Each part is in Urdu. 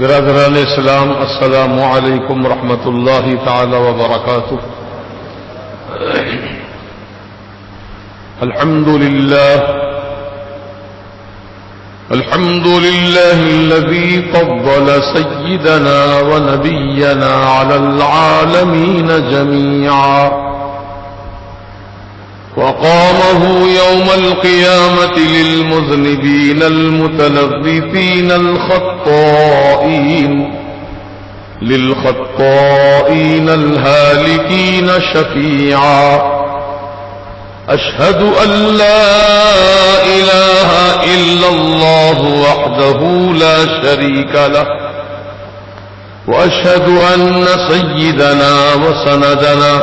برادران اسلام، السلام علیکم ورحمۃ اللہ تعالی وبرکاتہ۔ الحمد لله الذي فضل سيدنا ونبينا على العالمين جميعا، وقامه يوم القيامة للمذنبين المتلذذين للخطائين الهالكين شفيعا۔ أشهد أن لا إله إلا الله وحده لا شريك له، وأشهد أن سيدنا وسندنا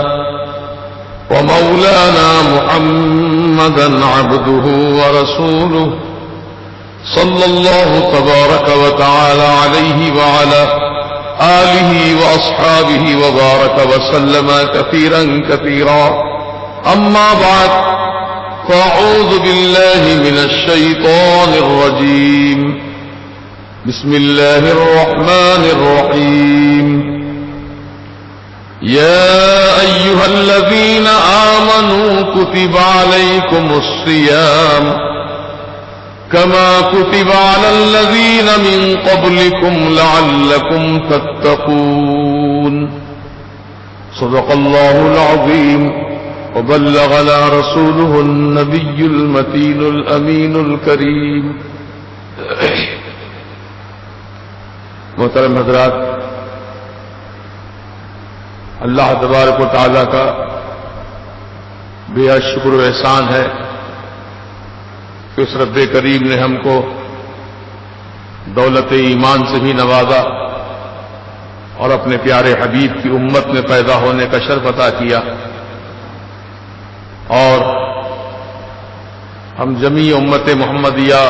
ومولانا محمدا عبده ورسوله، صلى الله تبارك وتعالى عليه وعلى آله وأصحابه وبارك وسلم كثيرا كثيرا۔ أما بعد، فأعوذ بالله من الشيطان الرجيم، بسم الله الرحمن الرحيم۔ يا أيها الذين آمنوا كتب عليكم الصيام كما كتب على الذين من قبلكم لعلكم تتقون۔ صدق الله العظيم، وبلغنا رسوله النبي المتين الأمين الكريم۔ محترم حضرات، اللہ تبارک و تعالیٰ کا بے حد شکر و احسان ہے کہ اس رب کریم نے ہم کو دولت ایمان سے بھی نوازا اور اپنے پیارے حبیب کی امت میں پیدا ہونے کا شرف عطا کیا، اور ہم جمیع امت محمدیہ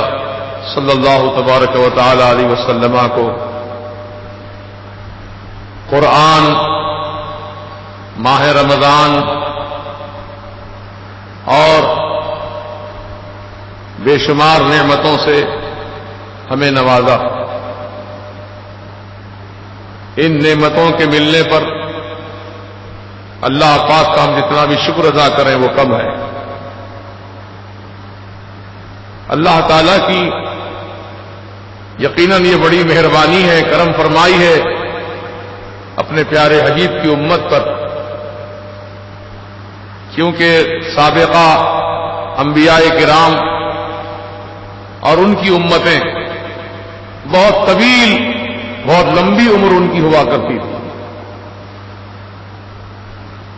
صلی اللہ تبارک و تعالی علیہ وسلم کو قرآن، ماہ رمضان اور بے شمار نعمتوں سے ہمیں نوازا۔ ان نعمتوں کے ملنے پر اللہ پاک کا ہم جتنا بھی شکر ادا کریں وہ کم ہے۔ اللہ تعالی کی یقیناً یہ بڑی مہربانی ہے، کرم فرمائی ہے اپنے پیارے حبیب کی امت پر، کیونکہ سابقہ انبیاء کرام اور ان کی امتیں بہت طویل، بہت لمبی عمر ان کی ہوا کرتی تھی۔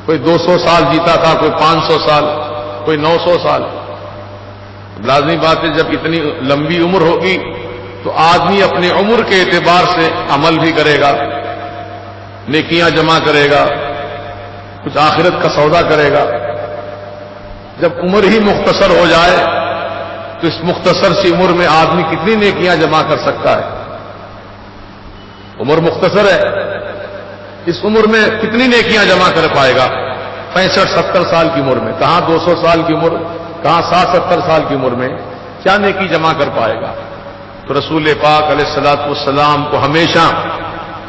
کوئی 200 سال جیتا تھا، کوئی 500 سال، کوئی 900 سال۔ لازمی بات ہے جب اتنی لمبی عمر ہوگی تو آدمی اپنے عمر کے اعتبار سے عمل بھی کرے گا، نیکیاں جمع کرے گا، کچھ آخرت کا سودا کرے گا۔ جب عمر ہی مختصر ہو جائے تو اس مختصر سی عمر میں آدمی کتنی نیکیاں جمع کر سکتا ہے؟ عمر مختصر ہے، اس عمر میں کتنی نیکیاں جمع کر پائے گا؟ 65-70 سال کی عمر میں کہاں 200 سال کی عمر، کہاں 60-70 سال کی عمر میں کیا نیکی جمع کر پائے گا؟ تو رسول پاک علیہ الصلوۃ والسلام کو ہمیشہ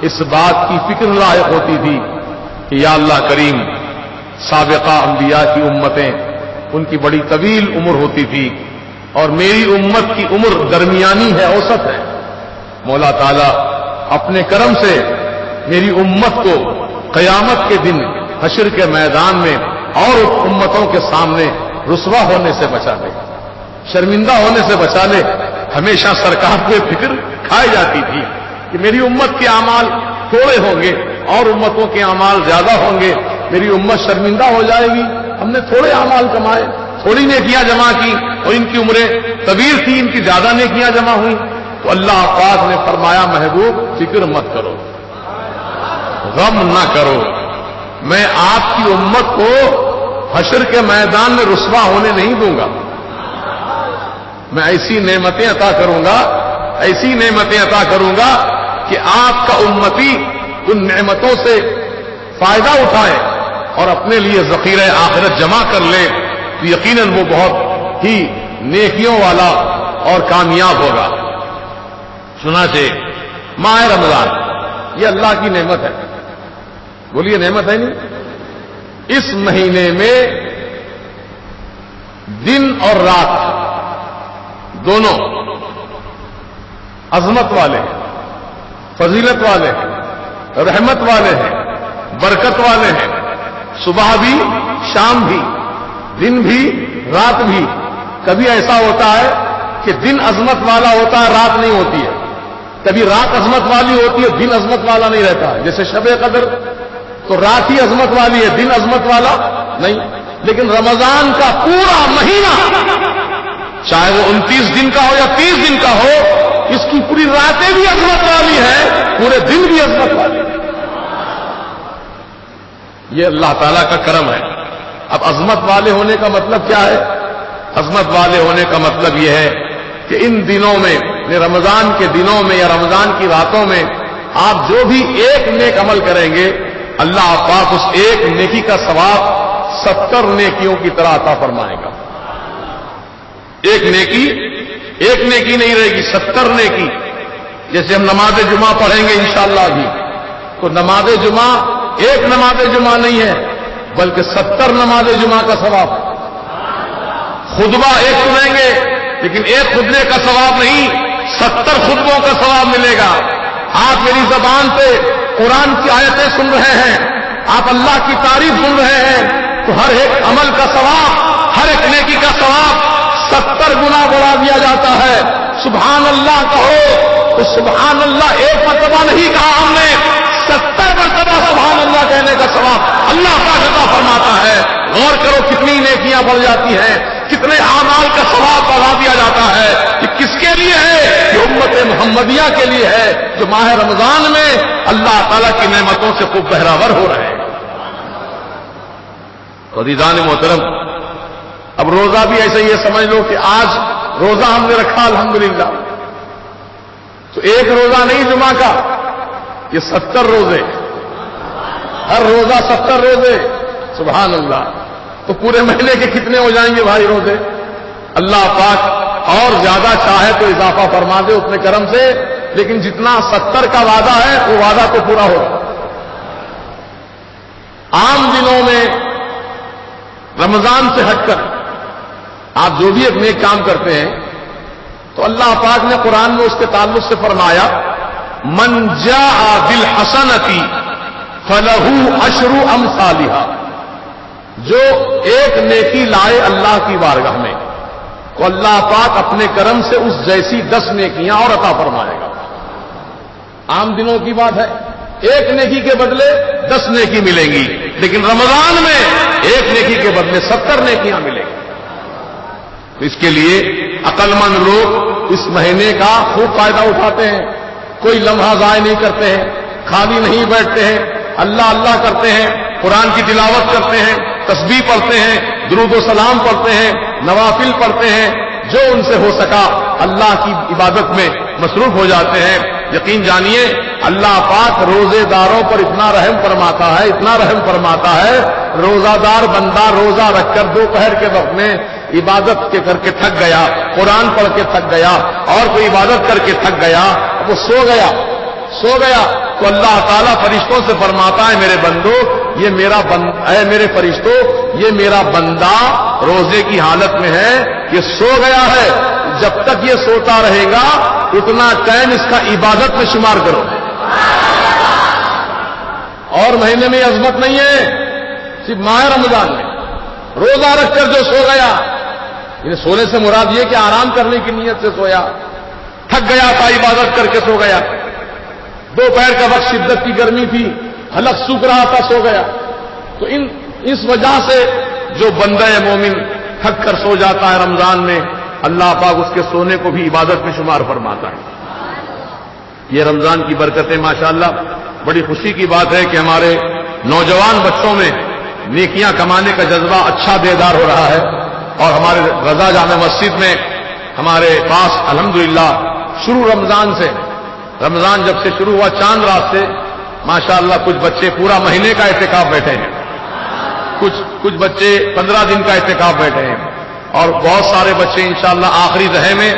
اس بات کی فکر لاحق ہوتی تھی کہ یا اللہ کریم، سابقہ انبیاء کی امتیں ان کی بڑی طویل عمر ہوتی تھی اور میری امت کی عمر درمیانی ہے، اوسط ہے۔ مولا تعالیٰ اپنے کرم سے میری امت کو قیامت کے دن حشر کے میدان میں اور امتوں کے سامنے رسوا ہونے سے بچا لے، شرمندہ ہونے سے بچا لے۔ ہمیشہ سرکار کو فکر کھائی جاتی تھی کہ میری امت کے اعمال تھوڑے ہوں گے اور امتوں کے اعمال زیادہ ہوں گے، میری امت شرمندہ ہو جائے گی، ہم نے تھوڑے اعمال کمائے، تھوڑی نیکیاں جمع کی اور ان کی عمریں طویل تھی، ان کی زیادہ نیکیاں جمع ہوئیں۔ تو اللہ پاک نے فرمایا محبوب فکر مت کرو، غم نہ کرو، میں آپ کی امت کو حشر کے میدان میں رسوا ہونے نہیں دوں گا۔ میں ایسی نعمتیں عطا کروں گا، ایسی نعمتیں عطا کروں گا کہ آپ کا امتی ان نعمتوں سے فائدہ اٹھائے اور اپنے لیے ذخیرہ آخرت جمع کر لے، تو یقیناً وہ بہت ہی نیکیوں والا اور کامیاب ہوگا۔ چنانچہ ماہ رمضان یہ اللہ کی نعمت ہے. بولیے نعمت ہے نہیں؟ اس مہینے میں دن اور رات دونوں عظمت والے ہیں، فضیلت والے ہیں، رحمت والے ہیں، برکت والے ہیں. صبح بھی شام بھی، دن بھی رات بھی. کبھی ایسا ہوتا ہے کہ دن عظمت والا ہوتا ہے، رات نہیں ہوتی ہے. کبھی رات عظمت والی ہوتی ہے، دن عظمت والا نہیں رہتا. جیسے شب قدر تو رات ہی عظمت والی ہے، دن عظمت والا نہیں. لیکن رمضان کا پورا مہینہ چاہے وہ 29 دن کا ہو یا 30 دن کا ہو، اس کی پوری راتیں بھی عظمت والی ہیں، پورے دن بھی عظمت والی ہیں. یہ اللہ تعالیٰ کا کرم ہے. اب عظمت والے ہونے کا مطلب کیا ہے؟ عظمت والے ہونے کا مطلب یہ ہے کہ ان دنوں میں، رمضان کے دنوں میں یا رمضان کی راتوں میں آپ جو بھی ایک نیک عمل کریں گے، اللہ پاک اس ایک نیکی کا ثواب 70 نیکیوں کی طرح عطا فرمائے گا. ایک نیکی نہیں رہے گی، 70 نیکی. جیسے ہم نماز جمعہ پڑھیں گے انشاءاللہ ابھی، تو نماز جمعہ ایک نماز جمعہ نہیں ہے بلکہ 70 نماز جمعہ کا ثواب. خطبہ ایک سنیں گے لیکن ایک خطبے کا ثواب نہیں، 70 خطبوں کا ثواب ملے گا. آپ میری زبان سے قرآن کی آیتیں سن رہے ہیں، آپ اللہ کی تعریف سن رہے ہیں، تو ہر ایک عمل کا ثواب، ہر ایک نیکی کا ثواب 70 گنا بڑھا دیا جاتا ہے. سبحان اللہ کہو تو سبحان اللہ ایک مرتبہ نہیں کہا ہم نے، 70 مرتبہ سبحان اللہ کہنے کا ثواب اللہ پاک عطا فرماتا ہے. غور کرو کتنی نیکیاں بڑھ جاتی ہیں، کتنے اعمال کا ثواب بڑھا دیا جاتا ہے. یہ کس کے لیے ہے؟ یہ امت محمدیہ کے لیے ہے، جو ماہ رمضان میں اللہ تعالیٰ کی نعمتوں سے خوب بہراور ہو رہے ہیں. عزیزان محترم، اب روزہ بھی ایسے یہ سمجھ لو کہ آج روزہ ہم نے رکھا الحمدللہ، تو ایک روزہ نہیں جمعہ کا، یہ 70 روزے، ہر روزہ 70 روزے. سبحان اللہ. تو پورے مہینے کے کتنے ہو جائیں گے بھائی روزے؟ اللہ پاک اور زیادہ چاہے تو اضافہ فرما دے اپنے کرم سے، لیکن جتنا 70 کا وعدہ ہے وہ وعدہ تو پورا ہوگا. عام دنوں میں رمضان سے ہٹ کر آپ جو بھی ایک نیک کام کرتے ہیں تو اللہ پاک نے قرآن میں اس کے تعلق سے فرمایا، من جاء بالحسنۃ فلہ عشر امثالھا. جو ایک نیکی لائے اللہ کی بارگاہ میں تو اللہ پاک اپنے کرم سے اس جیسی 10 نیکیاں اور عطا فرمائے گا. عام دنوں کی بات ہے، ایک نیکی کے بدلے 10 نیکی ملیں گی، لیکن رمضان میں ایک نیکی کے بدلے 70 نیکیاں ملیں گی. تو اس کے لیے عقل مند لوگ اس مہینے کا خوب فائدہ اٹھاتے ہیں. کوئی لمحہ ضائع نہیں کرتے ہیں، خالی نہیں بیٹھتے ہیں، اللہ اللہ کرتے ہیں، قرآن کی تلاوت کرتے ہیں، تسبیح پڑھتے ہیں، درود و سلام پڑھتے ہیں، نوافل پڑھتے ہیں. جو ان سے ہو سکا اللہ کی عبادت میں مصروف ہو جاتے ہیں. یقین جانیے اللہ پاک روزے داروں پر اتنا رحم فرماتا ہے، اتنا رحم فرماتا ہے. روزہ دار بندہ روزہ رکھ کر دوپہر کے وقت میں عبادت کے کر کے تھک گیا، قرآن پڑھ کے تھک گیا، اور کوئی عبادت کر کے تھک گیا، وہ سو گیا تو اللہ تعالیٰ فرشتوں سے فرماتا ہے، میرے بندو یہ میرا اے میرے فرشتوں یہ میرا بندہ روزے کی حالت میں ہے، یہ سو گیا ہے، جب تک یہ سوتا رہے گا اتنا ٹائم اس کا عبادت میں شمار کرو. اور مہینے میں عظمت نہیں ہے، صرف ماہ رمضان میں روزہ رکھ کر جو سو گیا، یعنی سونے سے مراد یہ کہ آرام کرنے کی نیت سے سویا، تھک گیا تھا عبادت کر کے سو گیا، دوپہر کا وقت شدت کی گرمی تھی، حلق سوکھ رہا تھا، سو گیا. تو اس وجہ سے جو بندہ مومن تھک کر سو جاتا ہے رمضان میں، اللہ پاک اس کے سونے کو بھی عبادت میں شمار فرماتا ہے. یہ رمضان کی برکتیں ماشاءاللہ. بڑی خوشی کی بات ہے کہ ہمارے نوجوان بچوں میں نیکیاں کمانے کا جذبہ اچھا بیدار ہو رہا ہے. اور ہمارے رضا جامع مسجد میں ہمارے پاس الحمدللہ شروع رمضان جب سے شروع ہوا چاند رات سے ماشاءاللہ کچھ بچے پورا مہینے کا اعتکاف بیٹھے ہیں، کچھ بچے 15 دن کا اعتکاف بیٹھے ہیں، اور بہت سارے بچے انشاءاللہ آخری رہے میں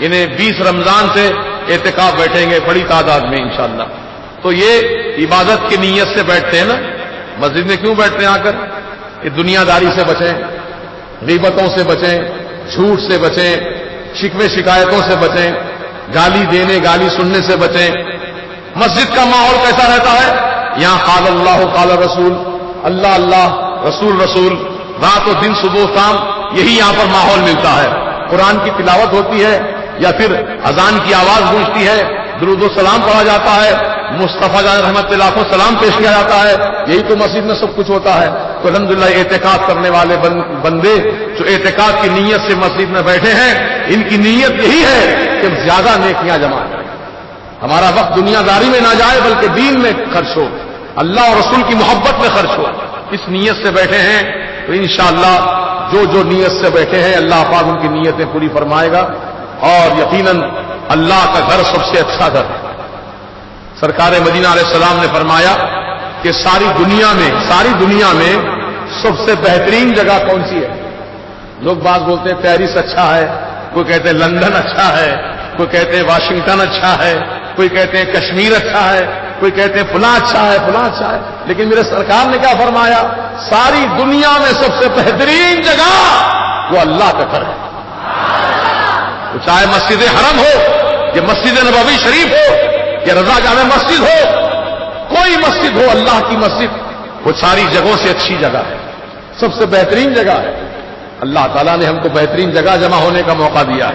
انہیں 20 رمضان سے اعتکاف بیٹھیں گے بڑی تعداد میں انشاءاللہ. تو یہ عبادت کی نیت سے بیٹھتے ہیں نا. مسجد میں کیوں بیٹھتے ہیں آ کر؟ کہ دنیا داری سے بچیں، غیبتوں سے بچیں، جھوٹ سے بچیں، شکوے شکایتوں سے بچیں، گالی دینے گالی سننے سے بچیں. مسجد کا ماحول کیسا رہتا ہے؟ یہاں قال اللہ قال رسول، اللہ اللہ رسول رسول، رات و دن صبح و شام یہی یہاں پر ماحول ملتا ہے. قرآن کی تلاوت ہوتی ہے یا پھر اذان کی آواز گونجتی ہے، درود و سلام پڑھا جاتا ہے، مصطفیٰ جان رحمت اللہ کو سلام پیش کیا جاتا ہے. یہی تو مسجد میں سب کچھ ہوتا ہے. تو الحمدللہ اعتکاف کرنے والے بندے جو اعتکاف کی نیت سے مسجد میں بیٹھے ہیں، ان کی نیت یہی ہے کہ زیادہ نیکیاں جمع کریں. ہمارا وقت دنیا داری میں نہ جائے بلکہ دین میں خرچ ہو، اللہ اور رسول کی محبت میں خرچ ہو. اس نیت سے بیٹھے ہیں تو انشاءاللہ جو نیت سے بیٹھے ہیں اللہ پاک ان کی نیتیں پوری فرمائے گا. اور یقیناً اللہ کا گھر سب سے اچھا گھر ہے. سرکار مدینہ علیہ السلام نے فرمایا کہ ساری دنیا میں سب سے بہترین جگہ کون سی ہے؟ لوگ بعض بولتے ہیں پیرس اچھا ہے، کوئی کہتے ہیں لندن اچھا ہے، کوئی کہتے ہیں واشنگٹن اچھا ہے، کوئی کہتے ہیں کشمیر اچھا ہے، کوئی کہتے ہیں فلاں اچھا ہے فلاں اچھا ہے. لیکن میرے سرکار نے کیا فرمایا؟ ساری دنیا میں سب سے بہترین جگہ وہ اللہ کا گھر ہے. چاہے مسجد حرم ہو یا مسجد نبوی شریف ہو یا رضا جامع مسجد ہو، کوئی مسجد ہو اللہ کی مسجد، وہ ساری جگہوں سے اچھی جگہ ہے، سب سے بہترین جگہ ہے. اللہ تعالیٰ نے ہم کو بہترین جگہ جمع ہونے کا موقع دیا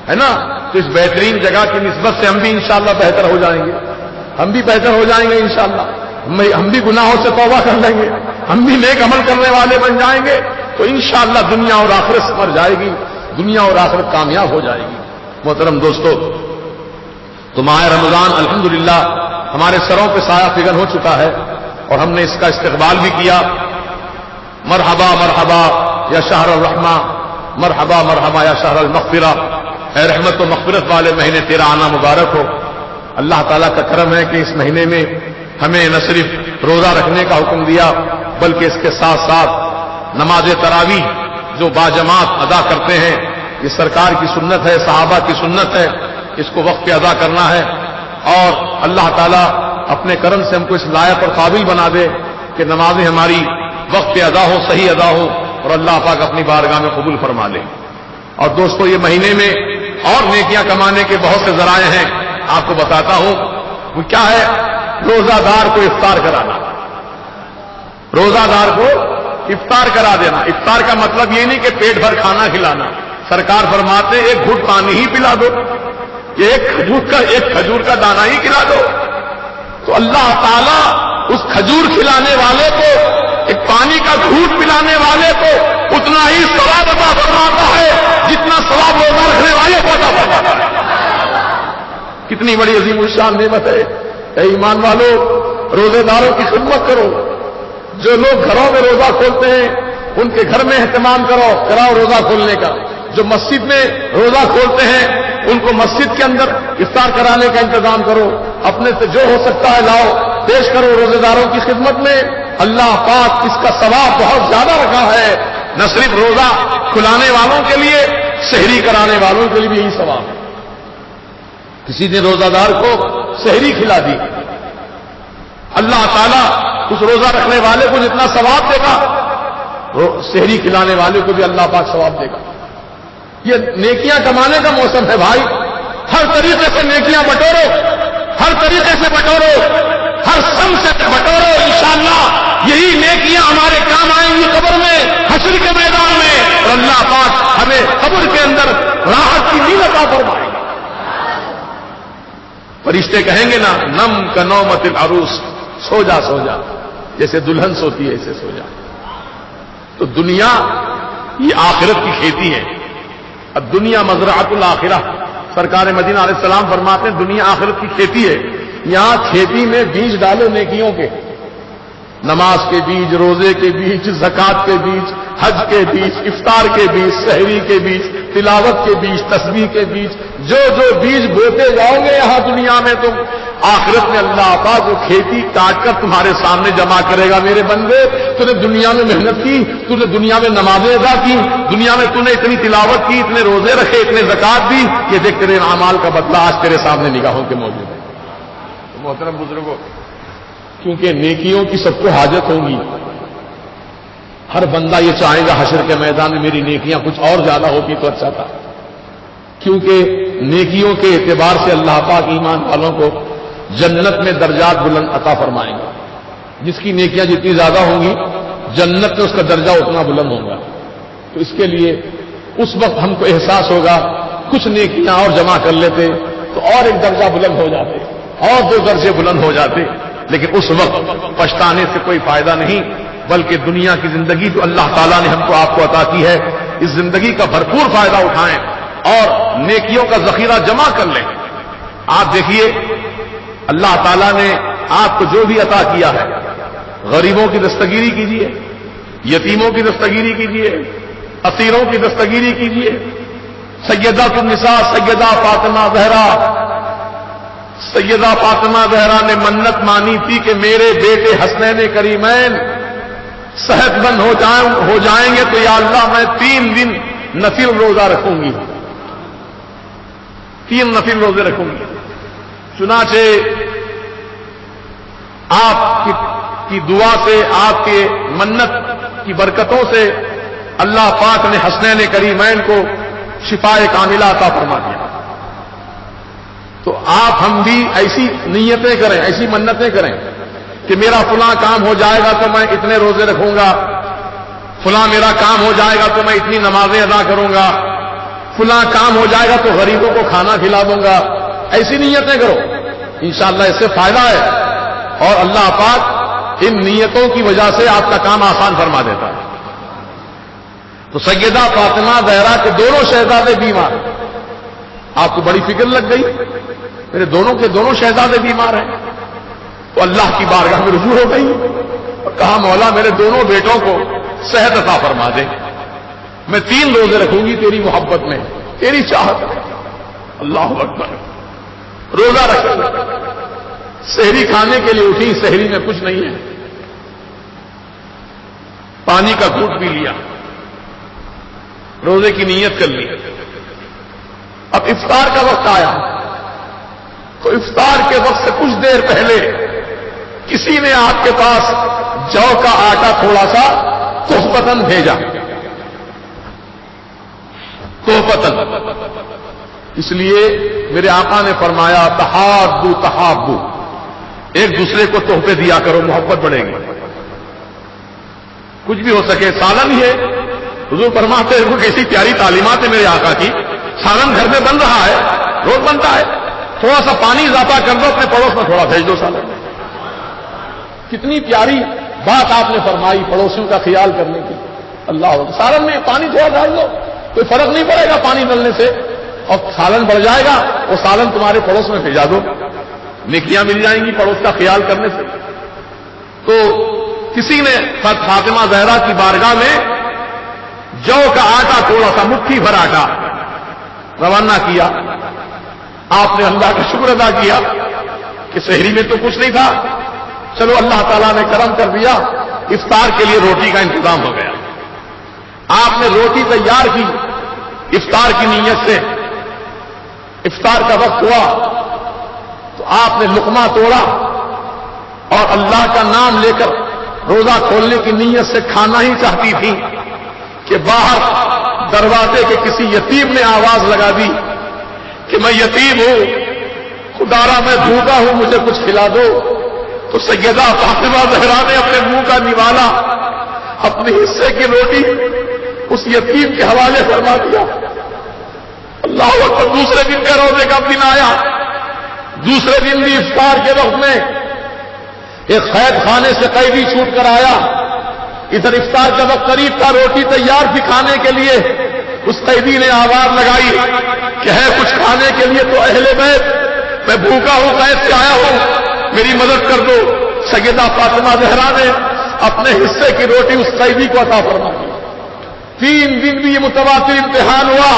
ہے نا. تو اس بہترین جگہ کی نسبت سے ہم بھی انشاءاللہ بہتر ہو جائیں گے، ہم بھی بہتر ہو جائیں گے انشاءاللہ. ہم بھی گناہوں سے توبہ کر لیں گے، ہم بھی نیک عمل کرنے والے بن جائیں گے. تو انشاءاللہ دنیا اور آخرت سمر جائے گی، دنیا اور آخرت کامیاب ہو جائے گی. محترم دوستو، تو ماہ رمضان الحمدللہ ہمارے سروں پہ سایہ فگن ہو چکا ہے اور ہم نے اس کا استقبال بھی کیا. مرحبا مرحبا یا شہر الرحمہ، مرحبا مرحبا یا شہر المغفرہ. اے رحمت و مغفرت والے مہینے تیرا آنا مبارک ہو. اللہ تعالیٰ کا کرم ہے کہ اس مہینے میں ہمیں نہ صرف روزہ رکھنے کا حکم دیا بلکہ اس کے ساتھ ساتھ نماز تراویح جو باجماعت ادا کرتے ہیں، یہ سرکار کی سنت ہے، صحابہ کی سنت ہے، اس کو وقت پہ ادا کرنا ہے. اور اللہ تعالیٰ اپنے کرم سے ہم کو اس لائق اور قابل بنا دے کہ نمازیں ہماری وقت پہ ادا ہو، صحیح ادا ہو اور اللہ پاک اپنی بارگاہ میں قبول فرما لے. اور دوستو، یہ مہینے میں اور نیکیاں کمانے کے بہت سے ذرائع ہیں، آپ کو بتاتا ہوں. وہ کیا ہے؟ روزہ دار کو افطار کرانا. روزہ دار کو افطار کرا دینا. افطار کا مطلب یہ نہیں کہ پیٹ بھر کھانا کھلانا. سرکار فرماتے ایک گھٹ پانی ہی پلا دو، ایک کھجور کا دانہ ہی کھلا دو. تو اللہ تعالیٰ اس کھجور کھلانے والے کو، ایک پانی کا گھوٹ پلانے والے کو اتنا ہی ثواب عطا فرماتا ہے جتنا ثواب روزہ رکھنے والے کو عطا فرماتا ہے. کتنی بڑی عظیم الشان نعمت ہے. اے ایمان والو، روزے داروں کی خدمت کرو. جو لوگ گھروں میں روزہ کھولتے ہیں ان کے گھر میں اہتمام کراؤ روزہ کھولنے کا. جو مسجد میں روزہ کھولتے ہیں ان کو مسجد کے اندر افطار کرانے کا انتظام کرو. اپنے سے جو ہو سکتا ہے لاؤ، پیش کرو روزے داروں کی خدمت میں. اللہ پاک اس کا ثواب بہت زیادہ رکھا ہے. نہ صرف روزہ کھلانے والوں کے لیے، سحری کرانے والوں کے لیے بھی یہی ثواب ہے. کسی نے روزہ دار کو سحری کھلا دی، اللہ تعالیٰ اس روزہ رکھنے والے کو جتنا ثواب دے گا، سحری کھلانے والے کو بھی اللہ پاک ثواب دے گا. یہ نیکیاں کمانے کا موسم ہے بھائی. ہر طریقے سے نیکیاں بٹورو، ہر طریقے سے بٹورو، ہر سم سے بٹورو. انشاءاللہ یہی نیکیاں ہمارے کام آئیں گی قبر میں، حشر کے میدان میں. اور اللہ پاک ہمیں قبر کے اندر راحت کی نیند عطا فرمائے. فرشتے کہیں گے نا، نم کا نومت العروس، سو جا سو جا، جیسے دلہن سوتی ہے ایسے سو جا. تو دنیا یہ آخرت کی کھیتی ہے. اب دنیا مزرعۃ الآخرہ. سرکار مدینہ علیہ السلام فرماتے ہیں دنیا آخرت کی کھیتی ہے. یہاں کھیتی میں بیج ڈالو نیکیوں کے، نماز کے بیج، روزے کے بیج، زکات کے بیج، حج کے بیج، افطار کے بیج، سحری کے بیج، تلاوت کے بیج، تسبیح کے بیج. جو جو بیج بوتے جاؤ گے یہاں دنیا میں تم، آخرت میں اللہ پاک وہ کھیتی کاٹ کر تمہارے سامنے جمع کرے گا. میرے بندے, تو نے دنیا میں محنت کی, تو نے دنیا میں نمازیں ادا کی, دنیا میں تو نے اتنی تلاوت کی, اتنے روزے رکھے, اتنے زکات دی, یہ دیکھ تیرے اعمال کا بدلہ آج تیرے سامنے نگاہوں کے موجود ہے. محترم بزرگوں, کیونکہ نیکیوں کی سب کو حاجت ہوگی. ہر بندہ یہ چاہے گا حشر کے میدان میں میری نیکیاں کچھ اور زیادہ ہوتی تو اچھا تھا, کیونکہ نیکیوں کے اعتبار سے اللہ پاک ایمان والوں کو جنت میں درجات بلند عطا فرمائیں گے. جس کی نیکیاں جتنی زیادہ ہوں گی جنت میں اس کا درجہ اتنا بلند ہوگا. تو اس کے لیے اس وقت ہم کو احساس ہوگا کچھ نیکیاں اور جمع کر لیتے تو اور ایک درجہ بلند ہو جاتے, اور 2 درجے بلند ہو جاتے. لیکن اس وقت پچھتانے سے کوئی فائدہ نہیں, بلکہ دنیا کی زندگی جو اللہ تعالیٰ نے ہم کو آپ کو عطا کی ہے, اس زندگی کا بھرپور فائدہ اٹھائیں اور نیکیوں کا ذخیرہ جمع کر لیں. آپ دیکھیے اللہ تعالیٰ نے آپ کو جو بھی عطا کیا ہے, غریبوں کی دستگیری کیجیے, یتیموں کی دستگیری کیجیے, اسیروں کی دستگیری کیجیے. سیدہ النساء سیدہ فاطمہ زہرا نے منت مانی تھی کہ میرے بیٹے حسنین کریمین صحت مند ہو جائیں گے تو یا اللہ میں 3 دن نفل روزہ رکھوں گی, 3 نفل روزے رکھوں گی. چنانچہ آپ کی دعا سے, آپ کے منت کی برکتوں سے اللہ پاک نے حسنین کریمین کو شفائے کاملہ عطا فرما دیا. تو آپ ہم بھی ایسی نیتیں کریں, ایسی منتیں کریں کہ میرا فلاں کام ہو جائے گا تو میں اتنے روزے رکھوں گا, فلاں میرا کام ہو جائے گا تو میں اتنی نمازیں ادا کروں گا, فلاں کام ہو جائے گا تو غریبوں کو کھانا کھلا دوں گا. ایسی نیتیں کرو, انشاءاللہ اس سے فائدہ ہے, اور اللہ پاک ان نیتوں کی وجہ سے آپ کا کام آسان فرما دیتا ہے. تو سیدہ فاطمہ زہرا کے دونوں شہزادے بیمار, آپ کو بڑی فکر لگ گئی, میرے دونوں کے دونوں شہزادے بیمار ہیں. تو اللہ کی بارگاہ میں رجوع ہو گئی اور کہا مولا میرے دونوں بیٹوں کو صحت عطا فرما دے, میں 3 روزے رکھوں گی تیری محبت میں, تیری چاہت میں. اللہ اکبر. روزہ رکھا, سحری کھانے کے لیے اٹھی, سحری میں کچھ نہیں ہے, پانی کا گھونٹ بھی لیا, روزے کی نیت کر لی. اب افطار کا وقت آیا تو افطار کے وقت سے کچھ دیر پہلے کسی نے آپ کے پاس جو کا آٹا تھوڑا سا تحفتاً بھیجا, تحفتاً. اس لیے میرے آقا نے فرمایا تحابو تحابو, ایک دوسرے کو تحفے دیا کرو, محبت بڑھے گی. کچھ بھی ہو سکے, سالن ہی ہے, حضور فرماتے ہیں کیسی پیاری تعلیمات ہے میرے آقا کی. سالن گھر میں بن رہا ہے, روز بنتا ہے, تھوڑا سا پانی اضافہ کر دو, اپنے پڑوس میں تھوڑا بھیج دو سالن. کتنی پیاری بات آپ نے فرمائی پڑوسیوں کا خیال کرنے کی. اللہ اکبر. سالن میں پانی تھوڑا ڈال دو, کوئی فرق نہیں پڑے گا پانی ڈلنے سے, اور سالن بڑھ جائے گا, وہ سالن تمہارے پڑوس میں بھیجا دو, نیکیاں مل جائیں گی پڑوس کا خیال کرنے سے. تو کسی نے فاطمہ زہرا کی بارگاہ میں جو کا آٹا تھوڑا سا مٹھی بھر آٹا روانہ کیا. آپ نے اللہ کا شکر ادا کیا کہ سحری میں تو کچھ نہیں تھا, چلو اللہ تعالیٰ نے کرم کر دیا, افطار کے لیے روٹی کا انتظام ہو گیا. آپ نے روٹی تیار کی افطار کی نیت سے. افطار کا وقت ہوا تو آپ نے لقمہ توڑا اور اللہ کا نام لے کر روزہ کھولنے کی نیت سے کھانا ہی چاہتی تھی کہ باہر دروازے کے کسی یتیم نے آواز لگا دی کہ میں یتیم ہوں, خدارا میں بھوکا ہوں, مجھے کچھ کھلا دو. تو سیدہ فاطمہ زہرا نے اپنے منہ کا نوالا, اپنے حصے کی روٹی اس یتیم کے حوالے فرما دیا. اللہ اکبر. دوسرے دن کا روزے کا دن آیا, دوسرے دن بھی افطار کے وقت میں ایک قید خانے سے قیدی چھوٹ کر آیا. ادھر افطار کا وقت قریب تھا, روٹی تیار تھی کھانے کے لیے. اس قیدی نے آواز لگائی کہ ہے کچھ کھانے کے لیے تو اہل بیت, میں بھوکا ہوں, قید سے آیا ہوں, میری مدد کر دو. سیدہ فاطمہ زہرا نے اپنے حصے کی روٹی اس قیدی کو عطا فرما دی. 3 دن بھی یہ متواتر امتحان ہوا.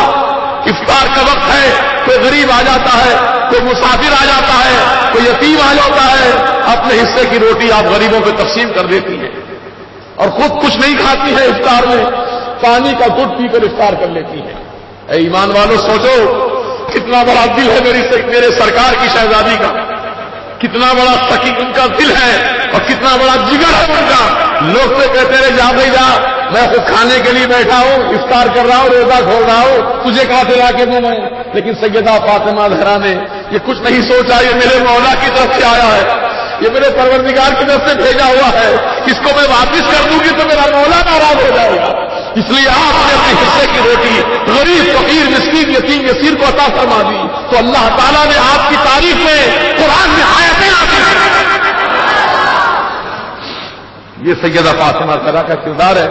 افطار کا وقت ہے, کوئی غریب آ جاتا ہے، کوئی مسافر آ جاتا ہے، کوئی یتیم آ جاتا ہے، اپنے حصے کی روٹی آپ غریبوں پہ تقسیم کر دیتی ہیں اور خود کچھ نہیں کھاتی ہے، افطار میں پانی کا گھٹ پی کر افطار کر لیتی ہے۔ اے ایمان والوں، سوچو کتنا بڑا دل ہے میرے سرکار کی شہزادی کا، کتنا بڑا سکی ان کا دل ہے اور کتنا بڑا جگر ہے ان کا۔ لوگ تو کہتے رہے جا بھائی جا، میں خود کھانے کے لیے بیٹھا ہوں، افطار کر رہا ہوں، روزہ کھول رہا ہوں، تجھے کہاں سے لا کے دوں میں؟ لیکن سیدہ فاطمہ زہرا نے یہ کچھ نہیں سوچا، یہ میرے مولا کی طرف سے آیا ہے، یہ میرے پروردگار کی طرف سے بھیجا ہوا ہے، اس کو میں واپس کر دوں گی تو میرا مولا ناراض ہو جائے گا، اس لیے آپ نے اپنے حصے کی روٹی غریب فقیر مسکین یتیم یسیر کو عطا فرما دی، تو اللہ تعالیٰ نے آپ کی تعریف میں قرآن میں آیتیں نازل کی۔ یہ سیدہ فاطمہ زہرا کا کردار ہے۔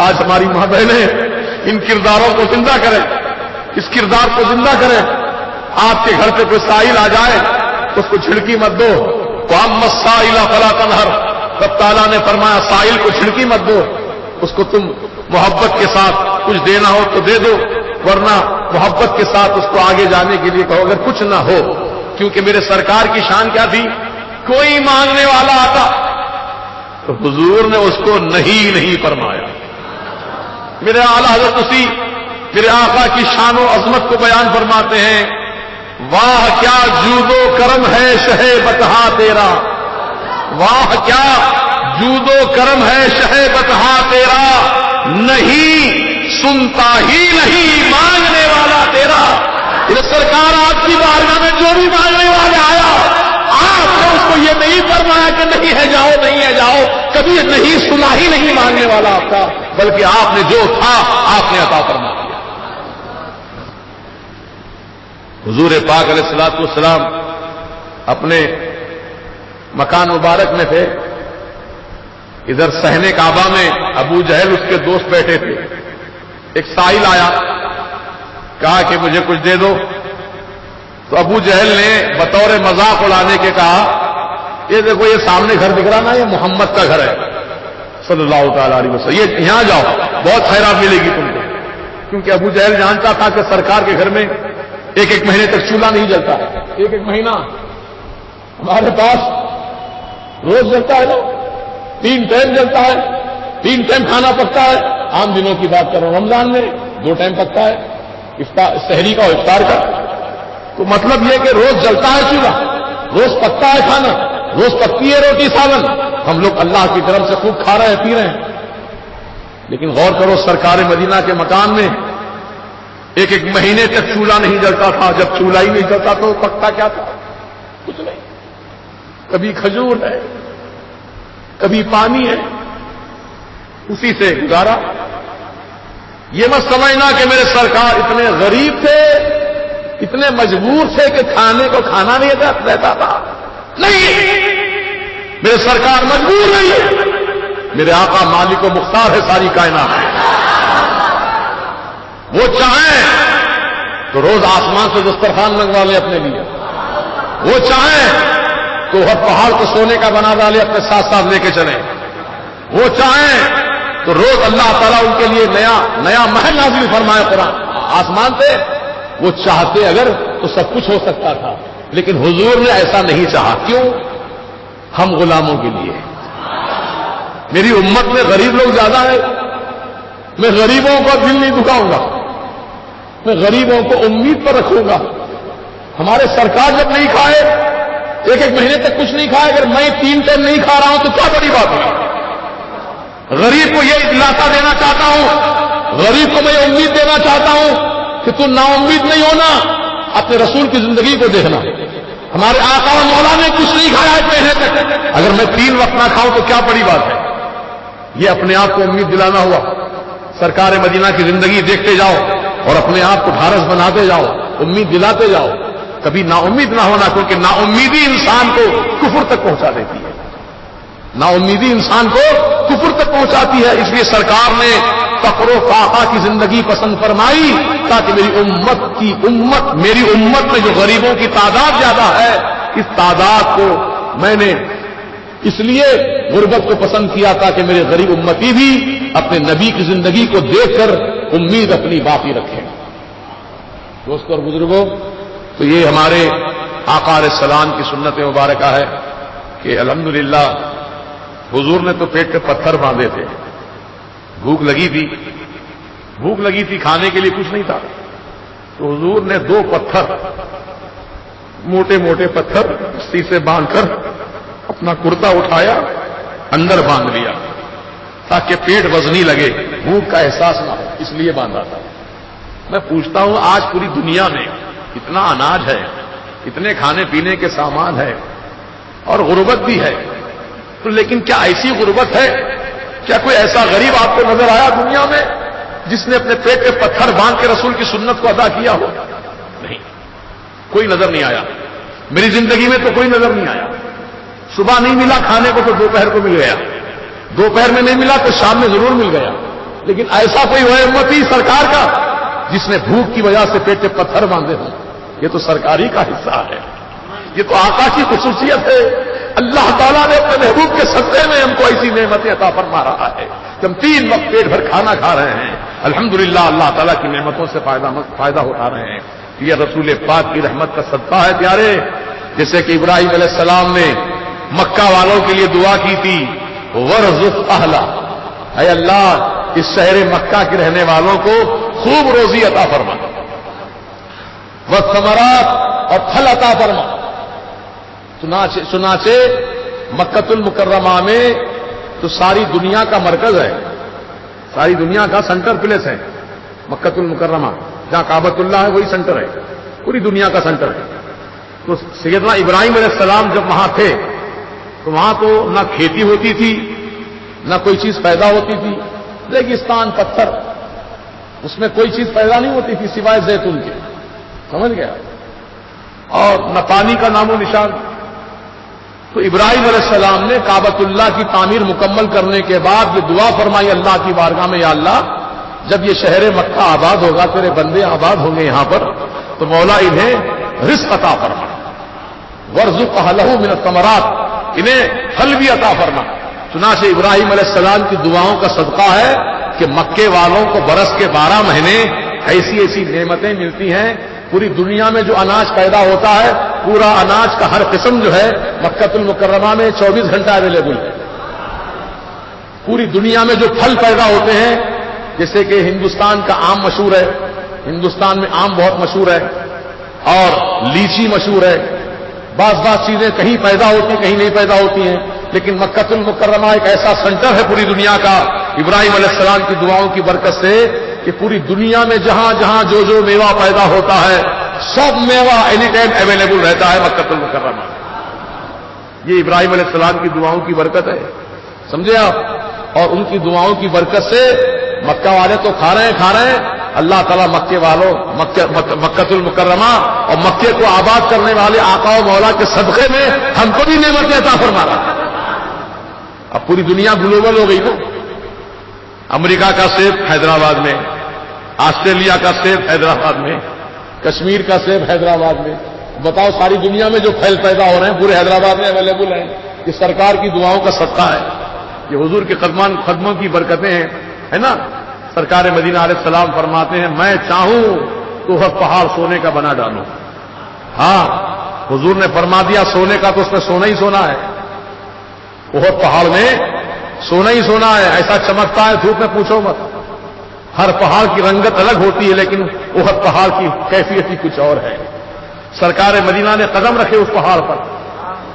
آج ہماری ماں بہنیں ان کرداروں کو زندہ کریں، اس کردار کو زندہ کریں۔ آپ کے گھر پہ کوئی سائل آ جائے اس کو چھڑکی مت دو، وَأَمَّا السَّائِلَ فَلَا تَنْهَرْ، رب تعالیٰ نے فرمایا سائل کو چھڑکی مت دو، اس کو تم محبت کے ساتھ کچھ دینا ہو تو دے دو، ورنہ محبت کے ساتھ اس کو آگے جانے کے لیے کہو اگر کچھ نہ ہو۔ کیونکہ میرے سرکار کی شان کیا تھی؟ کوئی مانگنے والا آتا تو حضور نے اس کو نہیں فرمایا۔ میرے اعلیٰ حضرت اسی میرے آقا کی شان و عظمت کو بیان فرماتے ہیں، واہ کیا جود و کرم ہے شہ بتہا تیرا، واہ کیا جود و کرم ہے شہ بتہا تیرا، نہیں سنتا ہی نہیں مانگنے والا تیرا۔ یہ سرکار آپ کی بارگاہ میں جو بھی مانگنے والا آیا، آپ نے اس کو یہ نہیں فرمایا کہ نہیں ہے جاؤ نہیں ہے جاؤ، کبھی نہیں سنا ہی نہیں مانگنے والا آپ کا، بلکہ آپ نے جو تھا آپ نے عطا فرما دیا۔ حضور پاک علیہ الصلوۃ والسلام اپنے مکان مبارک میں تھے، ادھر صحن کعبہ میں ابو جہل اس کے دوست بیٹھے تھے، ایک سائل آیا، کہا کہ مجھے کچھ دے دو، تو ابو جہل نے بطور مذاق اڑانے کے کہا یہ دیکھو یہ سامنے گھر دکھ رہا نا، یہ محمد کا گھر ہے صلی اللہ تعالی علیہ وسلم، یہ یہاں جاؤ بہت خیرات ملے گی تم کو۔ کیونکہ ابو جہل جانتا تھا کہ سرکار کے گھر میں ایک مہینے تک چولہا نہیں جلتا، ایک مہینہ ہمارے پاس روز جلتا ہے نا، 3 ٹائم جلتا ہے، 3 ٹائم کھانا پکتا ہے۔ عام دنوں کی بات کروں، رمضان میں 2 ٹائم پکتا ہے، سحری کا اور افطار کا، تو مطلب یہ کہ روز جلتا ہے چولہا، روز پکتا ہے کھانا، روز پکتی ہے روٹی سالن، ہم لوگ اللہ کی طرف سے خوب کھا رہے ہیں پی رہے ہیں۔ لیکن غور کرو سرکار مدینہ کے مکان میں ایک مہینے تک چولہا نہیں جلتا تھا، جب چولہا ہی نہیں جلتا تو پکتا کیا تھا؟ کچھ نہیں، کبھی کھجور ہے کبھی پانی ہے، اسی سے گزارا۔ یہ مت سمجھنا کہ میرے سرکار اتنے غریب تھے، اتنے مجبور تھے کہ کھانے کو کھانا نہیں رہتا تھا، نہیں، میرے سرکار مجبور نہیں ہے، میرے آقا مالک و مختار ہے ساری کائنات، وہ چاہیں تو روز آسمان سے دسترخوان منگوا لیں اپنے لیے، وہ چاہیں تو ہر پہاڑ کو سونے کا بنا ڈالے اپنے ساتھ لے کے چلیں، وہ چاہیں تو روز اللہ تعالیٰ ان کے لیے نیا محل نازل فرمائے قرآن آسمان سے، وہ چاہتے اگر تو سب کچھ ہو سکتا تھا، لیکن حضور نے ایسا نہیں چاہا۔ کیوں؟ ہم غلاموں کے لیے، میری امت میں غریب لوگ زیادہ ہیں، میں غریبوں کا دل نہیں دکھاؤں گا، میں غریبوں کو امید پر رکھوں گا۔ ہمارے سرکار جب نہیں کھائے، ایک مہینے تک کچھ نہیں کھائے، اگر میں 3 ٹائم نہیں کھا رہا ہوں تو کیا بڑی بات ہے؟ غریب کو یہ دلاسا دینا چاہتا ہوں، غریب کو میں یہ امید دینا چاہتا ہوں کہ تو نا امید نہیں ہونا، اپنے رسول کی زندگی کو دیکھنا۔ ہمارے آقا و مولا نے کچھ نہیں کھایا ایک مہینے تک، اگر میں 3 وقت نہ کھاؤں تو کیا بڑی بات ہے؟ یہ اپنے آپ کو امید دلانا ہوا۔ سرکار مدینہ کی زندگی دیکھتے جاؤ اور اپنے آپ کو ڈھارس بناتے جاؤ، امید دلاتے جاؤ، کبھی نا امید نہ ہونا، کیونکہ نا امیدی انسان کو کفر تک پہنچا دیتی ہے، نا امیدی انسان کو کفر تک پہنچاتی ہے۔ اس لیے سرکار نے فقر و فاقہ کی زندگی پسند فرمائی تاکہ میری امت میں جو غریبوں کی تعداد زیادہ ہے، اس تعداد کو میں نے اس لیے غربت کو پسند کیا تاکہ میرے غریب امتی بھی اپنے نبی کی زندگی کو دیکھ کر امید اپنی باقی رکھیں۔ دوستوں اور بزرگوں، تو یہ ہمارے آقا علیہ السلام کی سنت مبارکہ ہے کہ الحمدللہ حضور نے تو پیٹ پہ پتھر باندھے تھے، بھوک لگی تھی کھانے کے لیے کچھ نہیں تھا، تو حضور نے 2 پتھر، موٹے موٹے پتھر رسی سے باندھ کر اپنا کرتا اٹھایا، اندر باندھ لیا تاکہ پیٹ وزنی لگے، بھوک کا احساس نہ ہو، اس لیے باندھا تھا۔ میں پوچھتا ہوں آج پوری دنیا میں اتنا اناج ہے، اتنے کھانے پینے کے سامان ہے اور غربت بھی ہے، تو لیکن کیا ایسی غربت ہے؟ کیا کوئی ایسا غریب آپ کو نظر آیا دنیا میں جس نے اپنے پیٹ پہ پتھر باندھ کے رسول کی سنت کو ادا کیا ہو؟ نہیں، کوئی نظر نہیں آیا، میری زندگی میں تو کوئی نظر نہیں آیا۔ صبح نہیں ملا کھانے کو تو دوپہر کو مل گیا، دوپہر میں نہیں ملا تو شام میں ضرور مل گیا، لیکن ایسا کوئی ہے امتی سرکار کا جس نے بھوک کی وجہ سے پیٹ پہ پتھر باندھے ہوں؟ یہ تو سرکاری کا حصہ ہے، یہ تو آقا کی خصوصیت ہے۔ اللہ تعالیٰ نے اپنے محبوب کے صدقے میں ہم کو ایسی نعمتیں عطا فرما رہا ہے کہ ہم 3 وقت پیٹ بھر کھانا کھا رہے ہیں، الحمدللہ اللہ تعالیٰ کی نعمتوں سے فائدہ اٹھا رہے ہیں۔ یہ رسول پاک کی رحمت کا صدقہ ہے پیارے۔ جیسے کہ ابراہیم علیہ السلام نے مکہ والوں کے لیے دعا کی تھی، وَرْزُقْ أَهْلَهُ، اے اللہ اس شہر مکہ کے رہنے والوں کو خوب روزی عطا فرما، والثمرات اور پھل عطا فرما۔ چنانچہ مکۃ المکرمہ میں تو ساری دنیا کا مرکز ہے، ساری دنیا کا سینٹر پلیس ہے مکۃ المکرمہ، جہاں کعبۃ اللہ ہے وہی سینٹر ہے، پوری دنیا کا سینٹر ہے۔ تو سیدنا ابراہیم علیہ السلام جب وہاں تھے تو وہاں تو نہ کھیتی ہوتی تھی، نہ کوئی چیز پیدا ہوتی تھی، ریگستان پتھر، اس میں کوئی چیز پیدا نہیں ہوتی تھی سوائے زیتون کے، سمجھ گیا، اور نہ پانی کا نام و نشان۔ تو ابراہیم علیہ السلام نے کعبۃ اللہ کی تعمیر مکمل کرنے کے بعد یہ دعا فرمائی اللہ کی بارگاہ میں، یا اللہ جب یہ شہر مکہ آباد ہوگا، تیرے بندے آباد ہوں گے یہاں پر، تو مولا انہیں رزق عطا فرما، وارزق اہلہ من الثمرات، انہیں پھل بھی عطا فرما۔ چنانچہ ابراہیم علیہ السلام کی دعاؤں کا صدقہ ہے کہ مکے والوں کو برس کے 12 مہینے ایسی ایسی نعمتیں ملتی ہیں۔ پوری دنیا میں جو اناج پیدا ہوتا ہے، پورا اناج کا ہر قسم جو ہے مکۃ المکرمہ میں 24 گھنٹہ اویلیبل ہے۔ پوری دنیا میں جو پھل پیدا ہوتے ہیں، جیسے کہ ہندوستان کا آم مشہور ہے، ہندوستان میں آم بہت مشہور ہے، اور لیچی مشہور ہے، بعض چیزیں کہیں پیدا ہوتی کہیں نہیں پیدا ہوتی ہیں، لیکن مکۃ المکرمہ ایک ایسا سینٹر ہے پوری دنیا کا ابراہیم علیہ السلام کی دعاؤں کی برکت سے کہ پوری دنیا میں جہاں جہاں جو جو میوہ پیدا ہوتا ہے سب میوہ اینی ٹائم اویلیبل رہتا ہے مکۃ المکرمہ۔ یہ ابراہیم علیہ السلام کی دعاؤں کی برکت ہے، سمجھے آپ؟ اور ان کی دعاؤں کی برکت سے مکہ والے تو کھا رہے ہیں، اللہ تعالیٰ مکے والوں مکۃ المکرمہ اور مکے کو آباد کرنے والے آقا و مولا کے صدقے میں ہم کو بھی نعمتیں عطا فرما رہا ہے۔ اب پوری دنیا گلوبل ہو گئی نا، امریکہ کا سیب حیدرآباد میں، آسٹریلیا کا سیب حیدرآباد میں، کشمیر کا سیب حیدرآباد میں، بتاؤ ساری دنیا میں جو پھل پیدا ہو رہے ہیں پورے حیدرآباد میں اویلیبل ہیں۔ یہ سرکار کی دعاؤں کا صدقہ ہے، یہ حضور کے قدموں کی برکتیں ہیں، ہے نا؟ سرکار مدینہ علیہ السلام فرماتے ہیں میں چاہوں تو ہر پہاڑ سونے کا بنا ڈالوں۔ ہاں حضور نے فرما دیا سونے کا تو اس میں سونا ہی سونا ہے، بہت پہاڑ میں سونا ہی سونا ہے، ایسا چمکتا ہے دھوپ میں پوچھو مت۔ ہر پہاڑ کی رنگت الگ ہوتی ہے لیکن احد پہاڑ کی کیفیت ہی کچھ اور ہے۔ سرکار مدینہ نے قدم رکھے اس پہاڑ پر،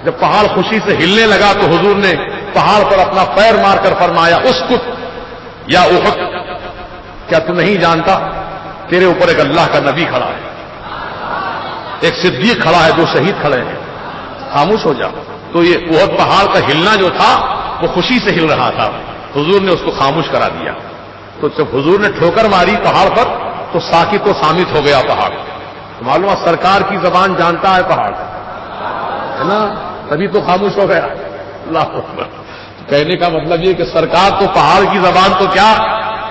جب پہاڑ خوشی سے ہلنے لگا تو حضور نے پہاڑ پر اپنا پیر مار کر فرمایا اسکت یا احد، کیا تو نہیں جانتا تیرے اوپر ایک اللہ کا نبی کھڑا ہے، ایک صدیق کھڑا ہے، 2 شہید کھڑے ہیں، خاموش ہو جا۔ تو یہ احد پہاڑ کا ہلنا جو تھا وہ خوشی سے ہل رہا تھا، حضور نے اس کو خاموش کرا دیا۔ تو جب حضور نے ٹھوکر ماری پہاڑ پر تو ساکت و صامت ہو گیا پہاڑ۔ تو معلوم ہے سرکار کی زبان جانتا ہے پہاڑ، ہے نا، تبھی تو خاموش ہو گیا۔ اللہ اکبر۔ کہنے کا مطلب یہ کہ سرکار تو پہاڑ کی زبان تو کیا،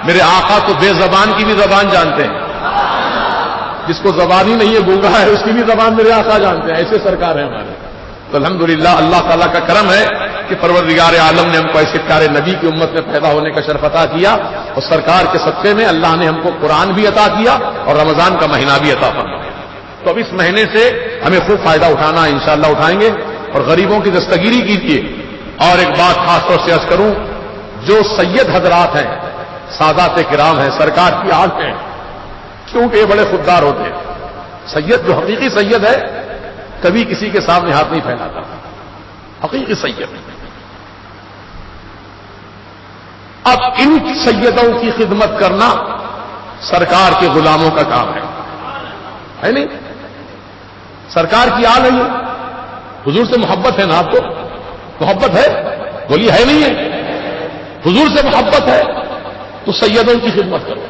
میرے آقا تو بے زبان کی بھی زبان جانتے ہیں، جس کو زبان ہی نہیں ہے گونگا ہے اس کی بھی زبان میرے آقا جانتے ہیں، ایسے سرکار ہیں ہمارے۔ تو الحمدللہ اللہ تعالیٰ کا کرم ہے کہ پروردگار عالم نے ہم کو ایسے پیارے نبی کی امت میں پیدا ہونے کا شرف عطا کیا، اور سرکار کے صدقے میں اللہ نے ہم کو قرآن بھی عطا کیا اور رمضان کا مہینہ بھی عطا فرمایا۔ تو اب اس مہینے سے ہمیں خوب فائدہ اٹھانا ہے، انشاءاللہ اٹھائیں گے، اور غریبوں کی دستگیری کیجیے۔ اور ایک بات خاص طور سے عرض کروں، جو سید حضرات ہیں، سادات کرام ہیں، سرکار کی آل ہیں، کیونکہ یہ بڑے خوددار ہوتے ہیں۔ سید جو حقیقی سید ہے کبھی کسی کے سامنے ہاتھ نہیں پھیلاتا، حقیقی سید۔ اب ان سیدوں کی خدمت کرنا سرکار کے غلاموں کا کام ہے نہیں؟ سرکار کی آل ہے یہ، حضور سے محبت ہے نا؟ آپ کو محبت ہے؟ بولیے ہے نہیں ہے؟ حضور سے محبت ہے تو سیدوں کی خدمت کرو۔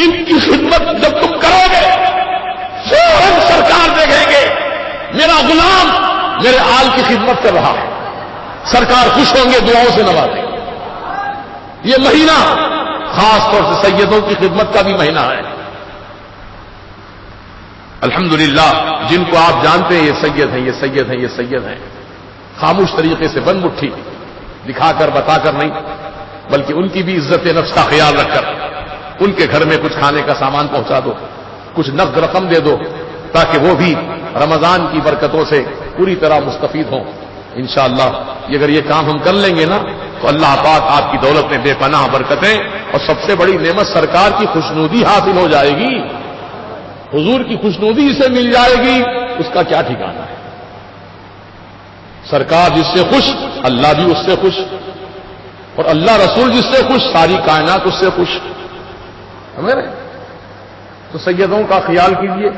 ان کی خدمت جب تم کرو گے فوراً سرکار دیکھیں گے میرا غلام میرے آل کی خدمت کر رہا ہے، سرکار خوش ہوں گے، دعاؤں سے نوازیں گے۔ یہ مہینہ خاص طور سے سیدوں کی خدمت کا بھی مہینہ ہے۔ الحمدللہ جن کو آپ جانتے ہیں یہ سید ہیں، یہ سید ہیں، یہ سید ہیں، خاموش طریقے سے بند مٹھی دکھا کر بتا کر نہیں، بلکہ ان کی بھی عزت نفس کا خیال رکھ کر ان کے گھر میں کچھ کھانے کا سامان پہنچا دو، کچھ نقد رقم دے دو، تاکہ وہ بھی رمضان کی برکتوں سے پوری طرح مستفید ہوں۔ انشاءاللہ اگر یہ کام ہم کر لیں گے نا تو اللہ پاک آپ کی دولت میں بے پناہ برکتیں اور سب سے بڑی نعمت سرکار کی خوشنودی حاصل ہو جائے گی۔ حضور کی خوشنودی سے مل جائے گی، اس کا کیا ٹھکانا ہے؟ سرکار جس سے خوش اللہ بھی اس سے خوش، اور اللہ رسول جس سے خوش ساری کائنات اس سے خوش۔ سمجھ رہے؟ تو سیدوں کا خیال کیجیے،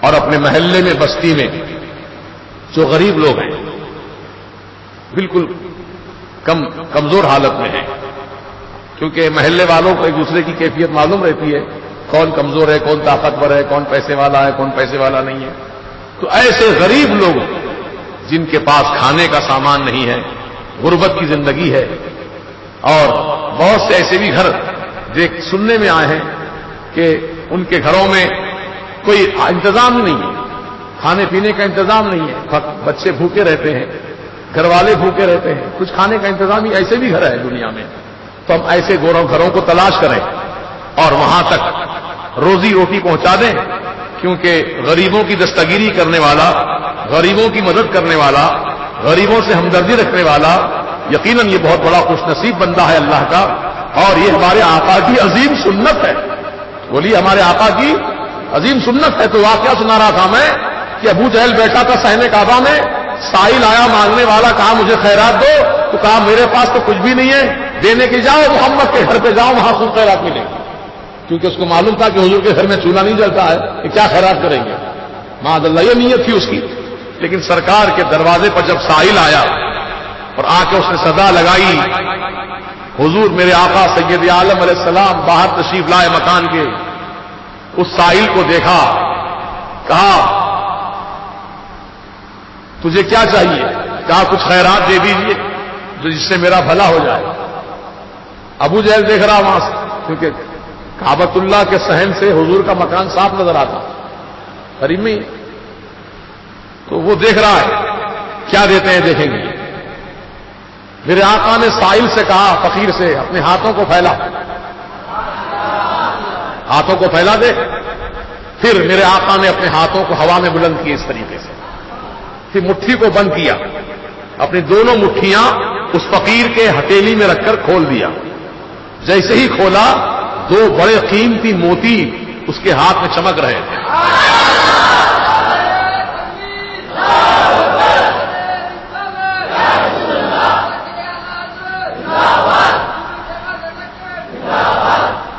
اور اپنے محلے میں بستی میں جو غریب لوگ ہیں بالکل کمزور حالت میں ہیں، کیونکہ محلے والوں کو ایک دوسرے کی کیفیت معلوم رہتی ہے، کون کمزور ہے، کون طاقتور ہے، کون پیسے والا ہے، کون پیسے والا نہیں ہے۔ تو ایسے غریب لوگ جن کے پاس کھانے کا سامان نہیں ہے، غربت کی زندگی ہے، اور بہت سے ایسے بھی گھر سننے میں آئے ہیں کہ ان کے گھروں میں کوئی انتظام نہیں ہے، کھانے پینے کا انتظام نہیں ہے، بچے بھوکے رہتے ہیں، گھر والے بھوکے رہتے ہیں، کچھ کھانے کا انتظام ہی ایسے بھی گھر ہے دنیا میں۔ تو ہم ایسے گھروں کو تلاش کریں اور وہاں تک روزی روٹی پہنچا دیں، کیونکہ غریبوں کی دستگیری کرنے والا، غریبوں کی مدد کرنے والا، غریبوں سے ہمدردی رکھنے والا یقیناً یہ بہت بڑا خوش نصیب بندہ ہے اللہ کا، اور یہ ہمارے آقا کی عظیم سنت ہے۔ بولیے ہمارے آقا کی عظیم سنت ہے۔ تو واقعہ سنا رہا تھا میں کہ ابو جہل بیٹھا تھا صحن کعبہ میں، سائل آیا مانگنے والا، کہا مجھے خیرات دو، تو کہا میرے پاس تو کچھ بھی نہیں ہے، دینے کی جاؤ محمد کے گھر پہ جاؤ، وہاں خوب خیرات ملے گی، کیونکہ اس کو معلوم تھا کہ حضور کے گھر میں چولہا نہیں جلتا ہے، کہ کیا خیرات کریں گے، معاذ اللہ یہ نیت تھی اس کی۔ لیکن سرکار کے دروازے پر جب سائل آیا اور آ کے اس نے صدا لگائی، حضور میرے آقا سید عالم علیہ السلام باہر تشریف لائے مکان کے، اس سائل کو دیکھا، کہا تجھے کیا چاہیے؟ کہا کچھ خیرات دے دیجیے جس سے میرا بھلا ہو جائے۔ ابو جہل دیکھ رہا وہاں سے، کیونکہ کعبۃ اللہ کے صحن سے حضور کا مکان صاف نظر آتا قریب میں، تو وہ دیکھ رہا ہے کیا دیتے ہیں، دیکھیں گے۔ میرے آقا نے سائل سے کہا، فقیر سے، اپنے ہاتھوں کو پھیلا، ہاتھوں کو پھیلا دے۔ پھر میرے آقا نے اپنے ہاتھوں کو ہوا میں بلند کیے اس طریقے سے، پھر مٹھی کو بند کیا، اپنی دونوں مٹھیاں اس فقیر کے ہتھیلی میں رکھ کر کھول دیا۔ جیسے ہی کھولا، دو بڑے قیمتی موتی اس کے ہاتھ میں چمک رہے تھے۔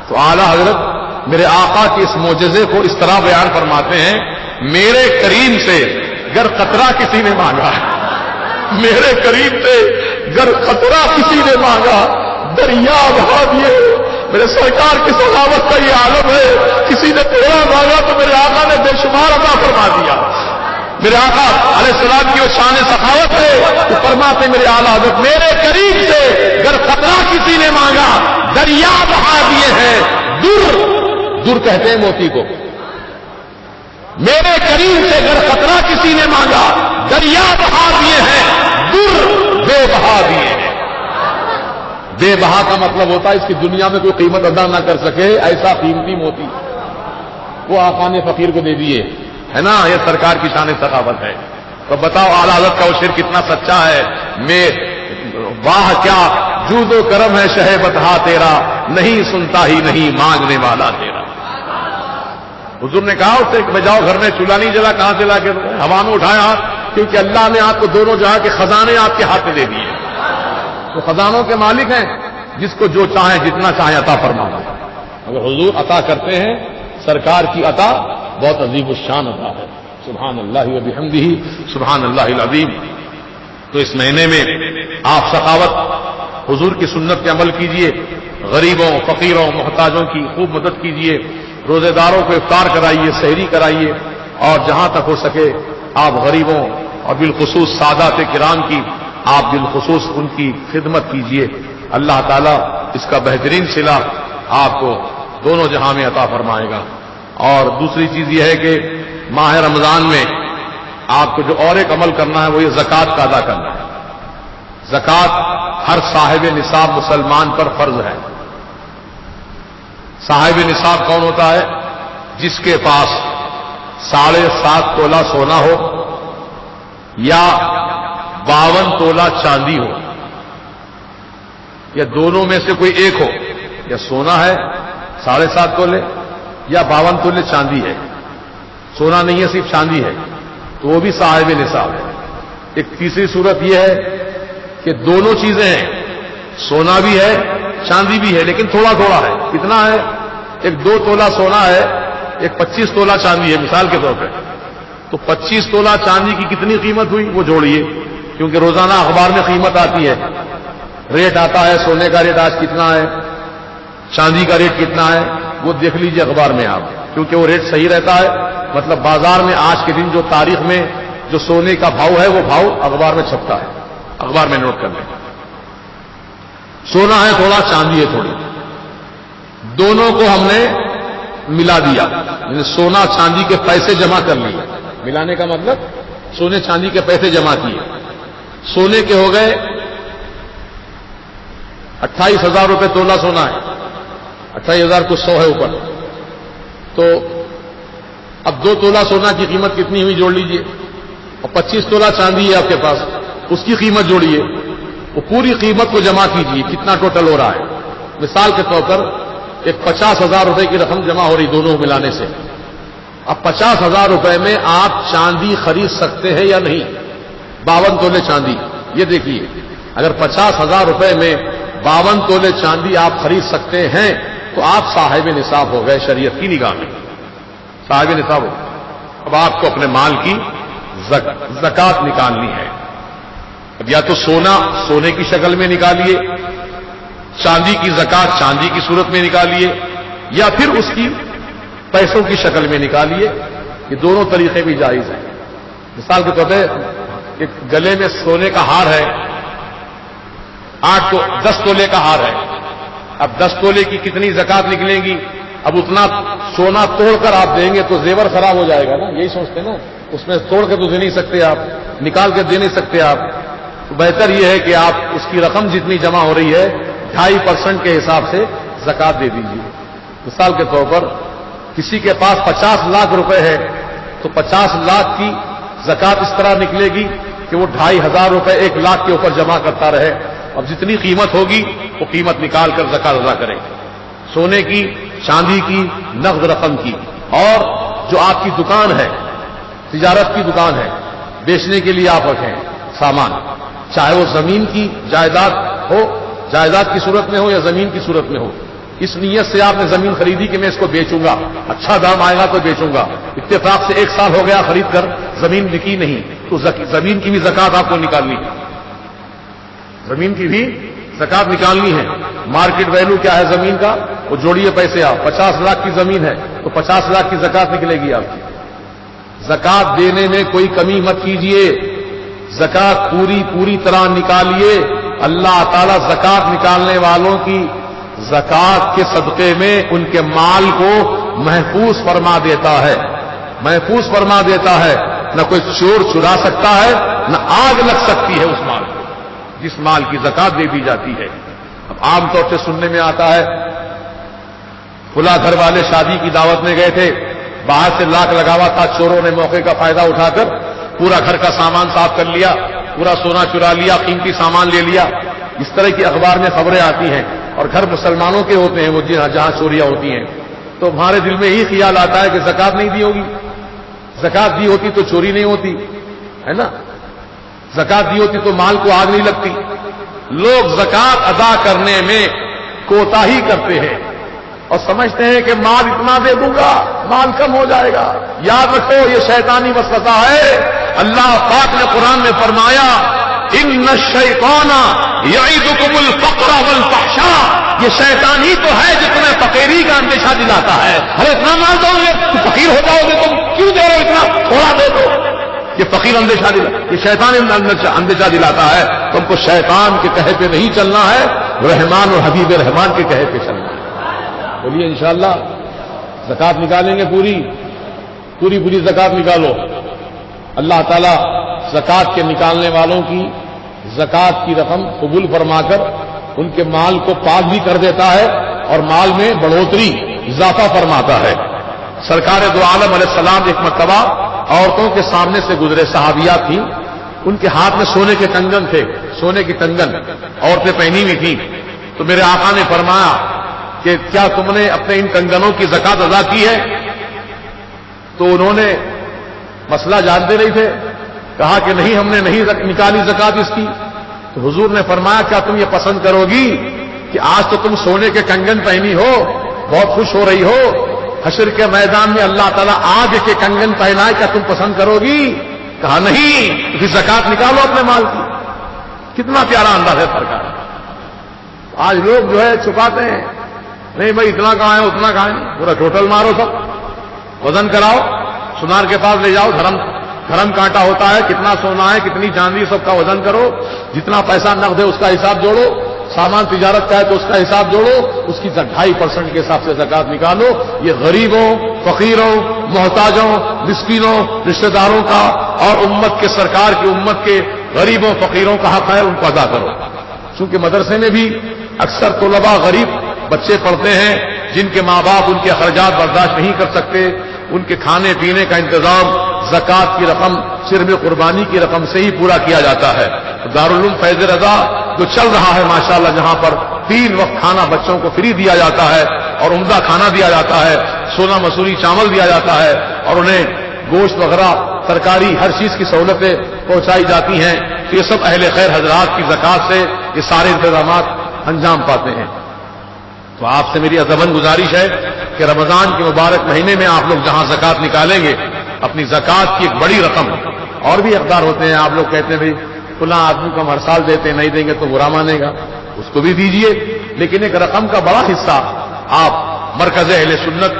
تو اعلیٰ حضرت میرے آقا کے اس معجزے کو اس طرح بیان فرماتے ہیں، میرے کریم سے گر قطرہ کسی نے مانگا، میرے کریم سے گر قطرہ کسی نے مانگا، دریا بہا دیے۔ میرے سرکار کی سخاوت کا یہ عالم ہے، کسی نے تھوڑا مانگا تو میرے آقا نے بے شمار عطا فرما دیا۔ میرے آقا علیہ السلام کی وہ شان سخاوت ہے، تو فرماتے میرے اعلیٰ حضرت میرے کریم سے گر قطرہ کسی نے مانگا، دریا بہا دیے ہیں۔ در کہتے ہیں موتی کو۔ میرے کریم سے گر قطرہ کسی نے مانگا، دریا بہا دیے ہیں۔ در بے بہا کا مطلب ہوتا ہے اس کی دنیا میں کوئی قیمت ادا نہ کر سکے ایسا قیمتی موتی وہ آقا نے فقیر کو دے دیے، ہے نا. یہ سرکار کی شان سخاوت ہے. تو بتاؤ اعلی حضرت کا وہ شعر کتنا سچا ہے. میں واہ کیا جود و کرم ہے شہ بتہا تیرا، نہیں سنتا ہی نہیں مانگنے والا تیرا. حضور نے کہا اس سے کہ بجاؤ گھر میں چولہا نہیں جلا، کہاں سے لا کے ہوا میں اٹھایا ہاتھ، کیونکہ اللہ نے آپ کو دونوں جہاں کے خزانے آپ کے ہاتھ میں دے دیے. تو خزانوں کے مالک ہیں، جس کو جو چاہیں جتنا چاہیں عطا فرمانا. اگر حضور عطا کرتے ہیں، سرکار کی عطا بہت عظیم الشان عطا ہے. سبحان اللہ و بحمدہ سبحان اللہ العظیم. تو اس مہینے میں آپ سخاوت حضور کی سنت پہ عمل کیجئے، غریبوں فقیروں محتاجوں کی خوب مدد کیجئے، روزے داروں کو افطار کرائیے، سحری کرائیے، اور جہاں تک ہو سکے آپ غریبوں اور بالخصوص سادات کرام کی آپ بالخصوص ان کی خدمت کیجئے. اللہ تعالیٰ اس کا بہترین صلہ آپ کو دونوں جہاں میں عطا فرمائے گا. اور دوسری چیز یہ ہے کہ ماہ رمضان میں آپ کو جو اور ایک عمل کرنا ہے وہ یہ زکوٰۃ کا ادا کرنا ہے. زکوٰۃ ہر صاحب نصاب مسلمان پر فرض ہے. صاحب نصاب کون ہوتا ہے؟ جس کے پاس 7.5 تولہ سونا ہو یا 52 تولہ چاندی ہو، یا دونوں میں سے کوئی ایک ہو. یا سونا ہے 7.5 تولے یا 52 تولے چاندی ہے. سونا نہیں ہے، صرف چاندی ہے، تو وہ بھی صاحب نصاب ہے. ایک تیسری صورت یہ ہے کہ دونوں چیزیں ہیں، سونا بھی ہے چاندی بھی ہے، لیکن تھوڑا تھوڑا ہے. کتنا ہے؟ ایک 2 تولہ سونا ہے، ایک 25 تولہ چاندی ہے مثال کے طور پہ. تو 25 تولہ چاندی کی کتنی قیمت ہوئی وہ جوڑیے، کیونکہ روزانہ اخبار میں قیمت آتی ہے، ریٹ آتا ہے. سونے کا ریٹ آج کتنا ہے، چاندی کا ریٹ کتنا ہے، وہ دیکھ لیجئے اخبار میں آپ، کیونکہ وہ ریٹ صحیح رہتا ہے. مطلب بازار میں آج کے دن جو تاریخ میں جو سونے کا بھاؤ ہے وہ بھاؤ اخبار میں چھپتا ہے، اخبار میں نوٹ کر لیں. سونا ہے تھوڑا، چاندی ہے تھوڑی، دونوں کو ہم نے ملا دیا، یعنی سونا چاندی کے پیسے جمع کر لیے. ملانے کا مطلب سونے چاندی کے پیسے جمع کیے. سونے کے ہو گئے 28,000 روپے تولہ سونا ہے، 28,000 کچھ 100 ہے اوپر. تو اب 2 تولہ سونا کی قیمت کتنی ہوئی جوڑ لیجئے، اور 25 تولہ چاندی ہے آپ کے پاس، اس کی قیمت جوڑیے. وہ پوری قیمت کو جمع کیجیے، کتنا ٹوٹل ہو رہا ہے. مثال کے طور پر ایک 50,000 روپے کی رقم جمع ہو رہی دونوں ملانے سے. اب 50,000 روپے میں آپ چاندی خرید سکتے ہیں یا نہیں؟ 52 تولے چاندی. یہ دیکھیے، اگر 50,000 روپے میں 52 تولے چاندی آپ خرید سکتے ہیں تو آپ صاحب نصاب ہو گئے شریعت کی نگاہ میں، صاحب نصاب ہو. اب آپ کو اپنے مال کی زکوٰۃ نکالنی ہے. اب یا تو سونا سونے کی شکل میں نکالیے، چاندی کی زکوٰۃ چاندی کی صورت میں نکالیے، یا پھر اس کی پیسوں کی شکل میں نکالیے. یہ دونوں طریقے بھی جائز ہیں. مثال کے طور پہ ایک گلے میں سونے کا ہار ہے، 10 تولے کا ہار ہے. اب 10 تولے کی کتنی زکوٰۃ نکلیں گی؟ اب اتنا سونا توڑ کر آپ دیں گے تو زیور خراب ہو جائے گا نا، یہی سوچتے نا. اس میں توڑ کے تو دے نہیں سکتے آپ، نکال کے دے نہیں سکتے آپ. تو بہتر یہ ہے کہ آپ اس کی رقم جتنی جمع ہو رہی ہے 2.5% کے حساب سے زکوٰۃ دے دیجیے. مثال کے طور پر کسی کے پاس 50 لاکھ روپے ہے تو 50 لاکھ کی زکوٰۃ اس طرح نکلے گی کہ وہ 2,500 روپے 1 لاکھ کے اوپر جمع کرتا رہے. اب جتنی قیمت ہوگی وہ قیمت نکال کر زکوٰۃ ادا کریں، سونے کی، چاندی کی، نقد رقم کی. اور جو آپ کی دکان ہے، تجارت کی دکان ہے، بیچنے کے لیے آپ رکھیں سامان، چاہے وہ زمین کی جائیداد ہو، جائیداد کی صورت میں ہو یا زمین کی صورت میں ہو. اس نیت سے آپ نے زمین خریدی کہ میں اس کو بیچوں گا، اچھا دام آئے گا تو بیچوں گا. اتفاق سے 1 سال ہو گیا خرید کر، زمین بکی نہیں، تو زمین کی بھی زکوٰۃ آپ کو نکالنی ہے. زمین کی بھی زکوٰۃ نکالنی ہے. مارکیٹ ویلو کیا ہے زمین کا، وہ جوڑیے پیسے آپ. 50 لاکھ کی زمین ہے تو 50 لاکھ کی زکوٰۃ نکلے گی آپ کی. زکوٰۃ دینے میں کوئی کمی مت کیجیے، زکوٰۃ پوری طرح نکالیے. اللہ تعالیٰ زکوٰۃ نکالنے والوں کی زکوٰۃ کے صدقے میں ان کے مال کو محفوظ فرما دیتا ہے، محفوظ فرما دیتا ہے. نہ کوئی چور چرا سکتا ہے، نہ آگ لگ سکتی ہے اس مال کو جس مال کی زکوٰۃ دے دی جاتی ہے. اب عام طور سے سننے میں آتا ہے فلاں گھر والے شادی کی دعوت میں گئے تھے، باہر سے لاک لگا ہوا تھا، چوروں نے موقع کا فائدہ اٹھا کر پورا گھر کا سامان صاف کر لیا، پورا سونا چرا لیا، قیمتی سامان لے لیا. اس طرح کی اخبار میں خبریں آتی ہیں، اور گھر مسلمانوں کے ہوتے ہیں وہ جہاں چوریاں ہوتی ہیں. تو ہمارے دل میں یہی خیال آتا ہے کہ زکات نہیں دی ہوگی، زکات دی ہوتی تو چوری نہیں ہوتی ہے نا، زکات دی ہوتی تو مال کو آگ نہیں لگتی. لوگ زکات ادا کرنے میں کوتاہی کرتے ہیں اور سمجھتے ہیں کہ مال اتنا دے دوں گا مال کم ہو جائے گا. یاد رکھو یہ شیطانی وسوسہ ہے. اللہ پاک نے قرآن میں فرمایا ان الشیطان یعدکم الفقر والفحشاء، یہ شیطان ہی تو ہے جو تمہیں فقیری کا اندیشہ دلاتا ہے. ارے اتنا مال دو گے تو فقیر ہو جاؤ گے، تم کیوں دے رہے ہو اتنا، تھوڑا دے دو. یہ فقیر اندیشہ یہ شیطان اندیشہ دلاتا ہے. تم کو شیطان کے کہے پہ نہیں چلنا ہے، رحمان اور حبیب رحمان کے کہے پہ چلنا ہے. بولیے انشاءاللہ زکات نکالیں گے، پوری زکات نکالو. اللہ تعالیٰ زکات کے نکالنے والوں کی زکات کی رقم قبول فرما کر ان کے مال کو پاک بھی کر دیتا ہے اور مال میں بڑھوتری اضافہ فرماتا ہے. سرکار دو عالم علیہ السلام ایک مرتبہ عورتوں کے سامنے سے گزرے، صحابیات تھیں، ان کے ہاتھ میں سونے کے کنگن تھے، سونے کی کنگن عورتیں پہنی ہوئی تھیں. تو میرے آقا نے فرمایا کہ کیا تم نے اپنے ان کنگنوں کی زکات ادا کی ہے؟ تو انہوں نے مسئلہ جانتے نہیں تھے، کہا کہ نہیں ہم نے نہیں نکالی زکات اس کی. تو حضور نے فرمایا کیا تم یہ پسند کرو گی کہ آج تو تم سونے کے کنگن پہنی ہو، بہت خوش ہو رہی ہو، حشر کے میدان میں اللہ تعالیٰ آگ کے کنگن پہنائے، کیا تم پسند کرو گی؟ کہا نہیں. تو پھر زکات نکالو اپنے مال کی. کتنا پیارا انداز ہے سرکار. آج لوگ جو ہے چھپاتے ہیں، نہیں بھائی اتنا کہاں ہے اتنا کہاں ہے، پورا ٹوٹل مارو، سب وزن کراؤ، سنار کے پاس لے جاؤ، دھرم کانٹا ہوتا ہے، کتنا سونا ہے کتنی چاندی، سب کا وزن کرو، جتنا پیسہ نقد ہے اس کا حساب جوڑو، سامان تجارت کا ہے تو اس کا حساب جوڑو، اس کی 2.5% کے حساب سے زکات نکالو. یہ غریبوں، فقیروں، محتاجوں، مسکینوں، رشتہ داروں کا اور امت کے سرکار کی امت کے غریبوں فقیروں کا حق ہے، ان کو ادا کرو. چونکہ مدرسے میں بھی اکثر طلباء غریب بچے پڑھتے ہیں جن کے ماں باپ ان کے اخراجات برداشت نہیں کر سکتے، ان کے کھانے پینے کا انتظام زکات کی رقم، سرب قربانی کی رقم سے ہی پورا کیا جاتا ہے. دارالعلوم فیض رضا جو چل رہا ہے ماشاءاللہ، جہاں پر 3 وقت کھانا بچوں کو فری دیا جاتا ہے اور عمدہ کھانا دیا جاتا ہے، سونا مسوری چاول دیا جاتا ہے اور انہیں گوشت وغیرہ ترکاری ہر چیز کی سہولتیں پہنچائی جاتی ہیں. تو یہ سب اہل خیر حضرات کی زکات سے یہ سارے انتظامات انجام پاتے ہیں. تو آپ سے میری عزمن گزارش ہے کہ رمضان کے مبارک مہینے میں آپ لوگ جہاں زکات نکالیں گے، اپنی زکات کی ایک بڑی رقم، اور بھی اقدار ہوتے ہیں، آپ لوگ کہتے ہیں بھائی فلاں آدمی کو ہم ہر سال دیتے ہیں، نہیں دیں گے تو برا مانے گا، اس کو بھی دیجئے، لیکن ایک رقم کا بڑا حصہ آپ مرکز اہل سنت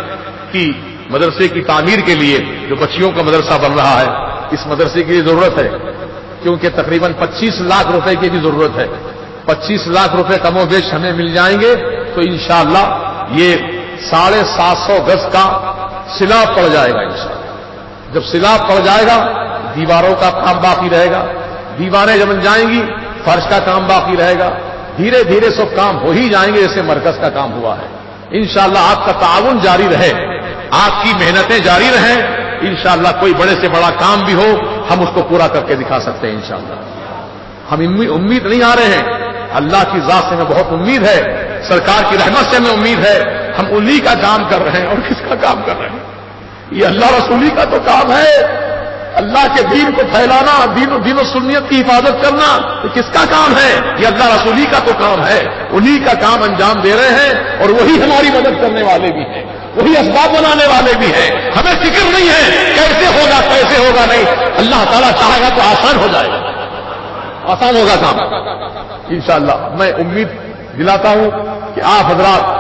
کی مدرسے کی تعمیر کے لیے، جو بچیوں کا مدرسہ بن رہا ہے، اس مدرسے کی ضرورت ہے، کیونکہ تقریباً 25 لاکھ روپے کی بھی ضرورت ہے. 25 لاکھ روپے کم و بیش ہمیں مل جائیں گے تو انشاءاللہ یہ 750 گز کا سلاب پڑ جائے گا. انشاءاللہ جب سلاب پڑ جائے گا دیواروں کا کام باقی رہے گا، دیواریں جب بن جائیں گی فرش کا کام باقی رہے گا، دھیرے دھیرے سب کام ہو ہی جائیں گے جیسے مرکز کا کام ہوا ہے. انشاءاللہ آپ کا تعاون جاری رہے، آپ کی محنتیں جاری رہیں، انشاءاللہ کوئی بڑے سے بڑا کام بھی ہو ہم اس کو پورا کر کے دکھا سکتے ہیں انشاءاللہ. ہم امید نہیں آ رہے ہیں، اللہ کی ذات سے ہمیں بہت امید ہے، سرکار کی رحمت سے ہمیں امید ہے. ہم انہی کا کام کر رہے ہیں. اور کس کا کام کر رہے ہیں؟ یہ اللہ رسولی کا تو کام ہے. اللہ کے دین کو پھیلانا، دین و سنت کی حفاظت کرنا، یہ کس کا کام ہے؟ یہ اللہ رسولی کا تو کام ہے. انہی کا کام انجام دے رہے ہیں اور وہی ہماری مدد کرنے والے بھی ہیں، وہی اسباب بنانے والے بھی ہیں. ہمیں فکر نہیں ہے کیسے ہوگا کیسے ہوگا، نہیں، اللہ تعالیٰ چاہے گا تو آسان ہو جائے گا، آسان ہوگا کام انشاءاللہ. میں امید دلاتا ہوں کہ آپ حضرات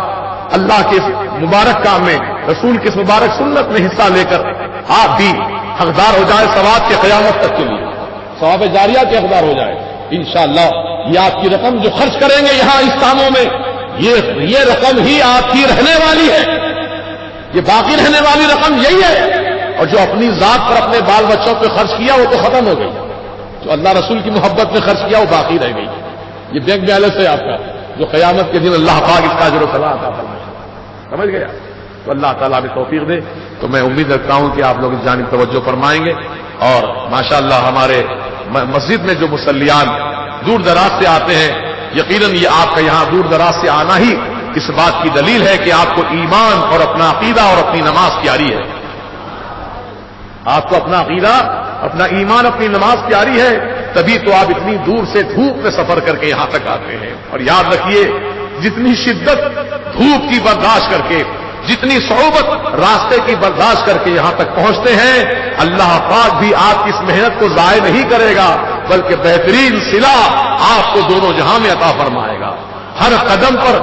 اللہ کے مبارک کام میں، رسول کی اس مبارک سنت میں حصہ لے کر آپ بھی حقدار ہو جائے ثواب کے قیامت تک کے لیے، ثواب جاریہ کے حقدار ہو جائے انشاءاللہ. یہ آپ کی رقم جو خرچ کریں گے یہاں اس کاموں میں، یہ رقم ہی آپ کی رہنے والی ہے، یہ باقی رہنے والی رقم یہی ہے. اور جو اپنی ذات پر اپنے بال بچوں پہ خرچ کیا وہ تو ختم ہو گئی، جو اللہ رسول کی محبت میں خرچ کیا وہ باقی رہ گئی. یہ بینک بیلنس ہے آپ کا، جو قیامت کے دن اللہ پاک اس کا اجر و ثواب عطا فرمائے. سمجھ گیا؟ تو اللہ تعالیٰ نے توفیق دے. تو میں امید رکھتا ہوں کہ آپ لوگ اس جانب توجہ فرمائیں گے. اور ماشاءاللہ ہمارے مسجد میں جو مصلیان دور دراز سے آتے ہیں، یقیناً یہ آپ کا یہاں دور دراز سے آنا ہی اس بات کی دلیل ہے کہ آپ کو ایمان اور اپنا عقیدہ اور اپنی نماز پیاری ہے. آپ کو اپنا عقیدہ، اپنا ایمان، اپنی نماز پیاری ہے، تبھی تو آپ اتنی دور سے دھوپ میں سفر کر کے یہاں تک آتے ہیں. اور یاد رکھیے، جتنی شدت دھوپ کی برداشت کر کے، جتنی صعوبت راستے کی برداشت کر کے یہاں تک پہنچتے ہیں، اللہ پاک بھی آپ کی اس محنت کو ضائع نہیں کرے گا، بلکہ بہترین صلہ آپ کو دونوں جہاں میں عطا فرمائے گا. ہر قدم پر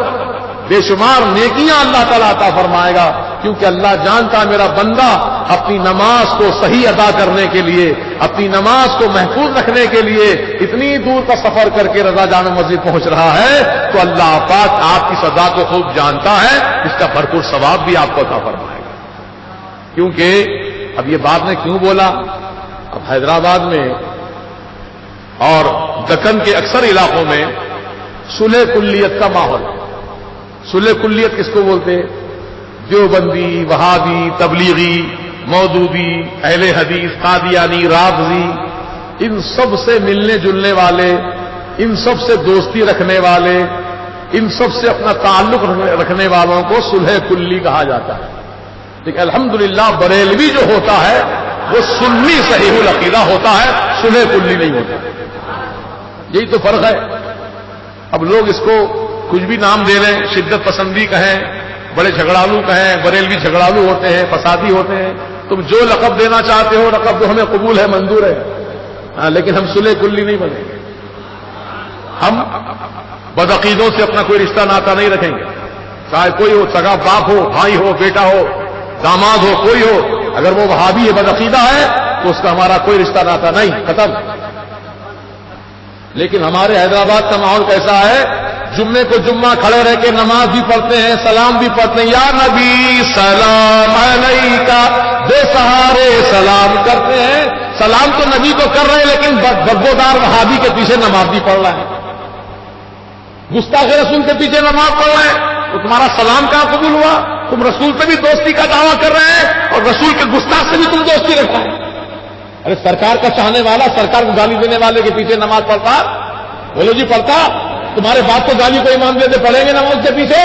بے شمار نیکیاں اللہ تعالیٰ عطا فرمائے گا، کیونکہ اللہ جانتا ہے میرا بندہ اپنی نماز کو صحیح ادا کرنے کے لیے، اپنی نماز کو محفوظ رکھنے کے لیے اتنی دور کا سفر کر کے رضا جامع مسجد پہنچ رہا ہے، تو اللہ پاک آپ کی سزا کو خوب جانتا ہے، اس کا بھرپور ثواب بھی آپ کو عطا فرمائے گا. کیونکہ اب یہ بات میں کیوں بولا، اب حیدرآباد میں اور دکن کے اکثر علاقوں میں صلح کلیت کا ماحول. صلح کلیت کس کو بولتے؟ دیوبندی، وہابی، تبلیغی، مودودی، اہل حدیث، قادیانی، رافضی، ان سب سے ملنے جلنے والے، ان سب سے دوستی رکھنے والے، ان سب سے اپنا تعلق رکھنے والوں کو صلح کلی کہا جاتا ہے. لیکن الحمدللہ بریلوی جو ہوتا ہے وہ سنی صحیح العقیدہ ہوتا ہے، صلح کلی نہیں ہوتا. یہی تو فرق ہے. اب لوگ اس کو کچھ بھی نام دے رہے ہیں، شدت پسندی کہیں، بڑے جھگڑالو کہیں، بریلوی جھگڑالو ہوتے ہیں، فسادی ہوتے ہیں. تم جو لقب دینا چاہتے ہو، لقب تو ہمیں قبول ہے، منظور ہے، لیکن ہم صلح کلی نہیں بنیں گے. ہم بدعقیدوں سے اپنا کوئی رشتہ ناتا نہیں رکھیں گے، چاہے کوئی ہو، سگا باپ ہو، بھائی ہو، بیٹا ہو، داماد ہو، کوئی ہو. اگر وہ وہابی ہے، بدعقیدہ ہے، تو اس کا ہمارا کوئی رشتہ ناتا نہیں، ختم. لیکن ہمارے حیدرآباد کا ماحول کیسا ہے؟ جمعے کو جمعہ کھڑے رہ کے نماز بھی پڑھتے ہیں، سلام بھی پڑھتے ہیں، یا نبی سلام علیکہ، بے سہارے سلام کرتے ہیں. سلام تو نبی کو کر رہے ہیں، لیکن بدبودار وہابی کے پیچھے نماز بھی پڑھ رہے ہیں، گستاخ رسول کے پیچھے نماز پڑھ رہے ہیں. تو تمہارا سلام کہاں قبول ہوا؟ تم رسول سے بھی دوستی کا دعویٰ کر رہے ہیں اور رسول کے گستاخ سے بھی تم دوستی رکھ رہے ہیں. ارے سرکار کا چاہنے والا سرکار کو گالی دینے والے کے پیچھے نماز پڑھتا؟ بولو جی پڑھتا؟ تمہارے باپ کو گالی کو ایمان دیتے پڑھیں گے نماز کے پیچھے؟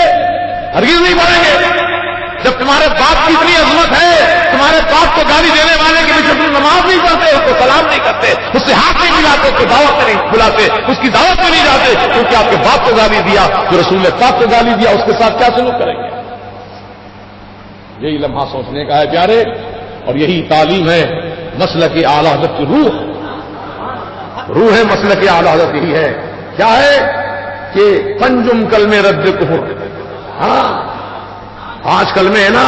ہرگز نہیں پڑھیں گے. جب تمہارے باپ کی اتنی عظمت ہے، تمہارے باپ کو گالی دینے والے کے پیچھے تم نماز نہیں پڑھتے، اس کو سلام نہیں کرتے، اس سے ہاتھ نہیں ملاتے، اس کو دعوت نہیں بلاتے، اس کی دعوت میں نہیں جاتے، کیونکہ آپ کے باپ کو گالی دیا، جو رسول پاک کو گالی دیا، اس کے ساتھ کیا سلوک کریں گے؟ یہی لمحہ سوچنے کا ہے پیارے، اور یہی تعلیم ہے مسلک اعلی حضرت کی روح ہے. مسلک اعلی حضرت یہی ہے. کیا ہے کہ پنجم کلمے رد کفر. ہاں 5 کلمے ہیں نا،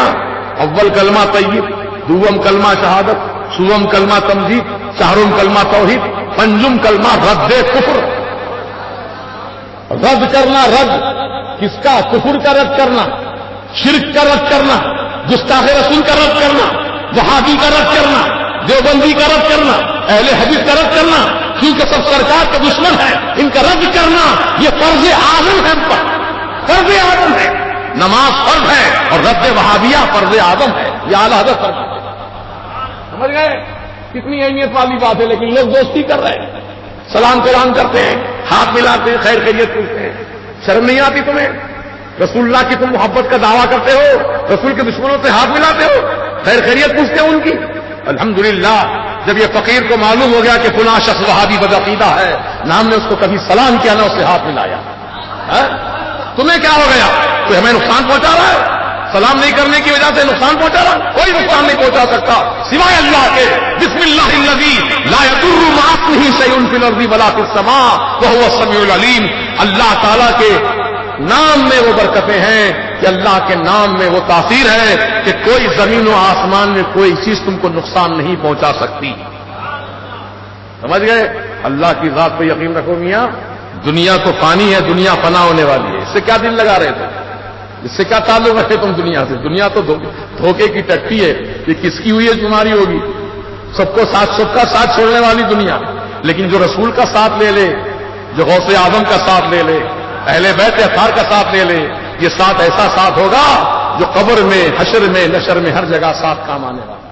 اول کلمہ طیب، دوم کلمہ شہادت، سوم کلمہ تمجید، چہارم کلمہ توحید، پنجم کلمہ رد کفر. رد کرنا، رد کس کا؟ کفر کا رد کرنا، شرک کا رد کرنا، گستاخ رسول کا رد کرنا، وہابی کا رد کرنا، دیوبندی کا رد کرنا، اہل حدیث کا رد کرنا، کیونکہ سب سرکار کے دشمن ہیں، ان کا رد کرنا یہ فرض اعظم ہے. ہم پر فرض اعظم ہے. نماز فرض ہے اور رد وہابیہ فرض اعظم ہے. یہ اعلیٰ حضرت فرماتے ہیں. سمجھ گئے کتنی اہمیت والی بات ہے؟ لیکن لوگ دوستی کر رہے ہیں، سلام کلام کرتے ہیں، ہاتھ ملاتے ہیں، خیر خیریت پوچھتے ہیں. شرم نہیں آتی تمہیں؟ رسول اللہ کی تم محبت کا دعویٰ کرتے ہو، رسول کے دشمنوں سے ہاتھ ملاتے ہو، خیر خیریت پوچھتے ہو ان کی. الحمدللہ جب یہ فقیر کو معلوم ہو گیا کہ فلاں شخص وہابی بدعقیدہ ہے، نہ ہم نے اس کو کبھی سلام کیا نہ اس سے ہاتھ ملایا. تمہیں کیا ہو گیا؟ تو ہمیں نقصان پہنچا رہا ہے؟ سلام نہیں کرنے کی وجہ سے نقصان پہنچا رہا؟ کوئی نقصان نہیں پہنچا سکتا سوائے اللہ کے. بسم اللہ الذی لا یضر مع اسمہ شیء فی الارض ولا فی السماء وهو السمیع العلیم. اللہ تعالیٰ کے نام میں وہ برکتیں ہیں کہ اللہ کے نام میں وہ تاثیر ہے کہ کوئی زمین و آسمان میں کوئی چیز تم کو نقصان نہیں پہنچا سکتی. سمجھ گئے؟ اللہ کی ذات پہ یقین رکھو میاں. دنیا تو فانی ہے، دنیا فنا ہونے والی ہے. اس سے کیا دل لگا رہے تھے؟ اس سے کیا تعلق رکھے تم دنیا سے؟ دنیا تو دھوکے کی ٹٹی ہے. یہ کس کی ہوئی ہے تمہاری ہوگی؟ سب کو ساتھ، سب کا ساتھ چھوڑنے والی دنیا. لیکن جو رسول کا ساتھ لے لے، جو غوث اعظم کا ساتھ لے لے، اہل بیت اطہار کا ساتھ لے لے، یہ ساتھ ایسا ساتھ ہوگا جو قبر میں، حشر میں، نشر میں ہر جگہ ساتھ کام آنے والا ہے۔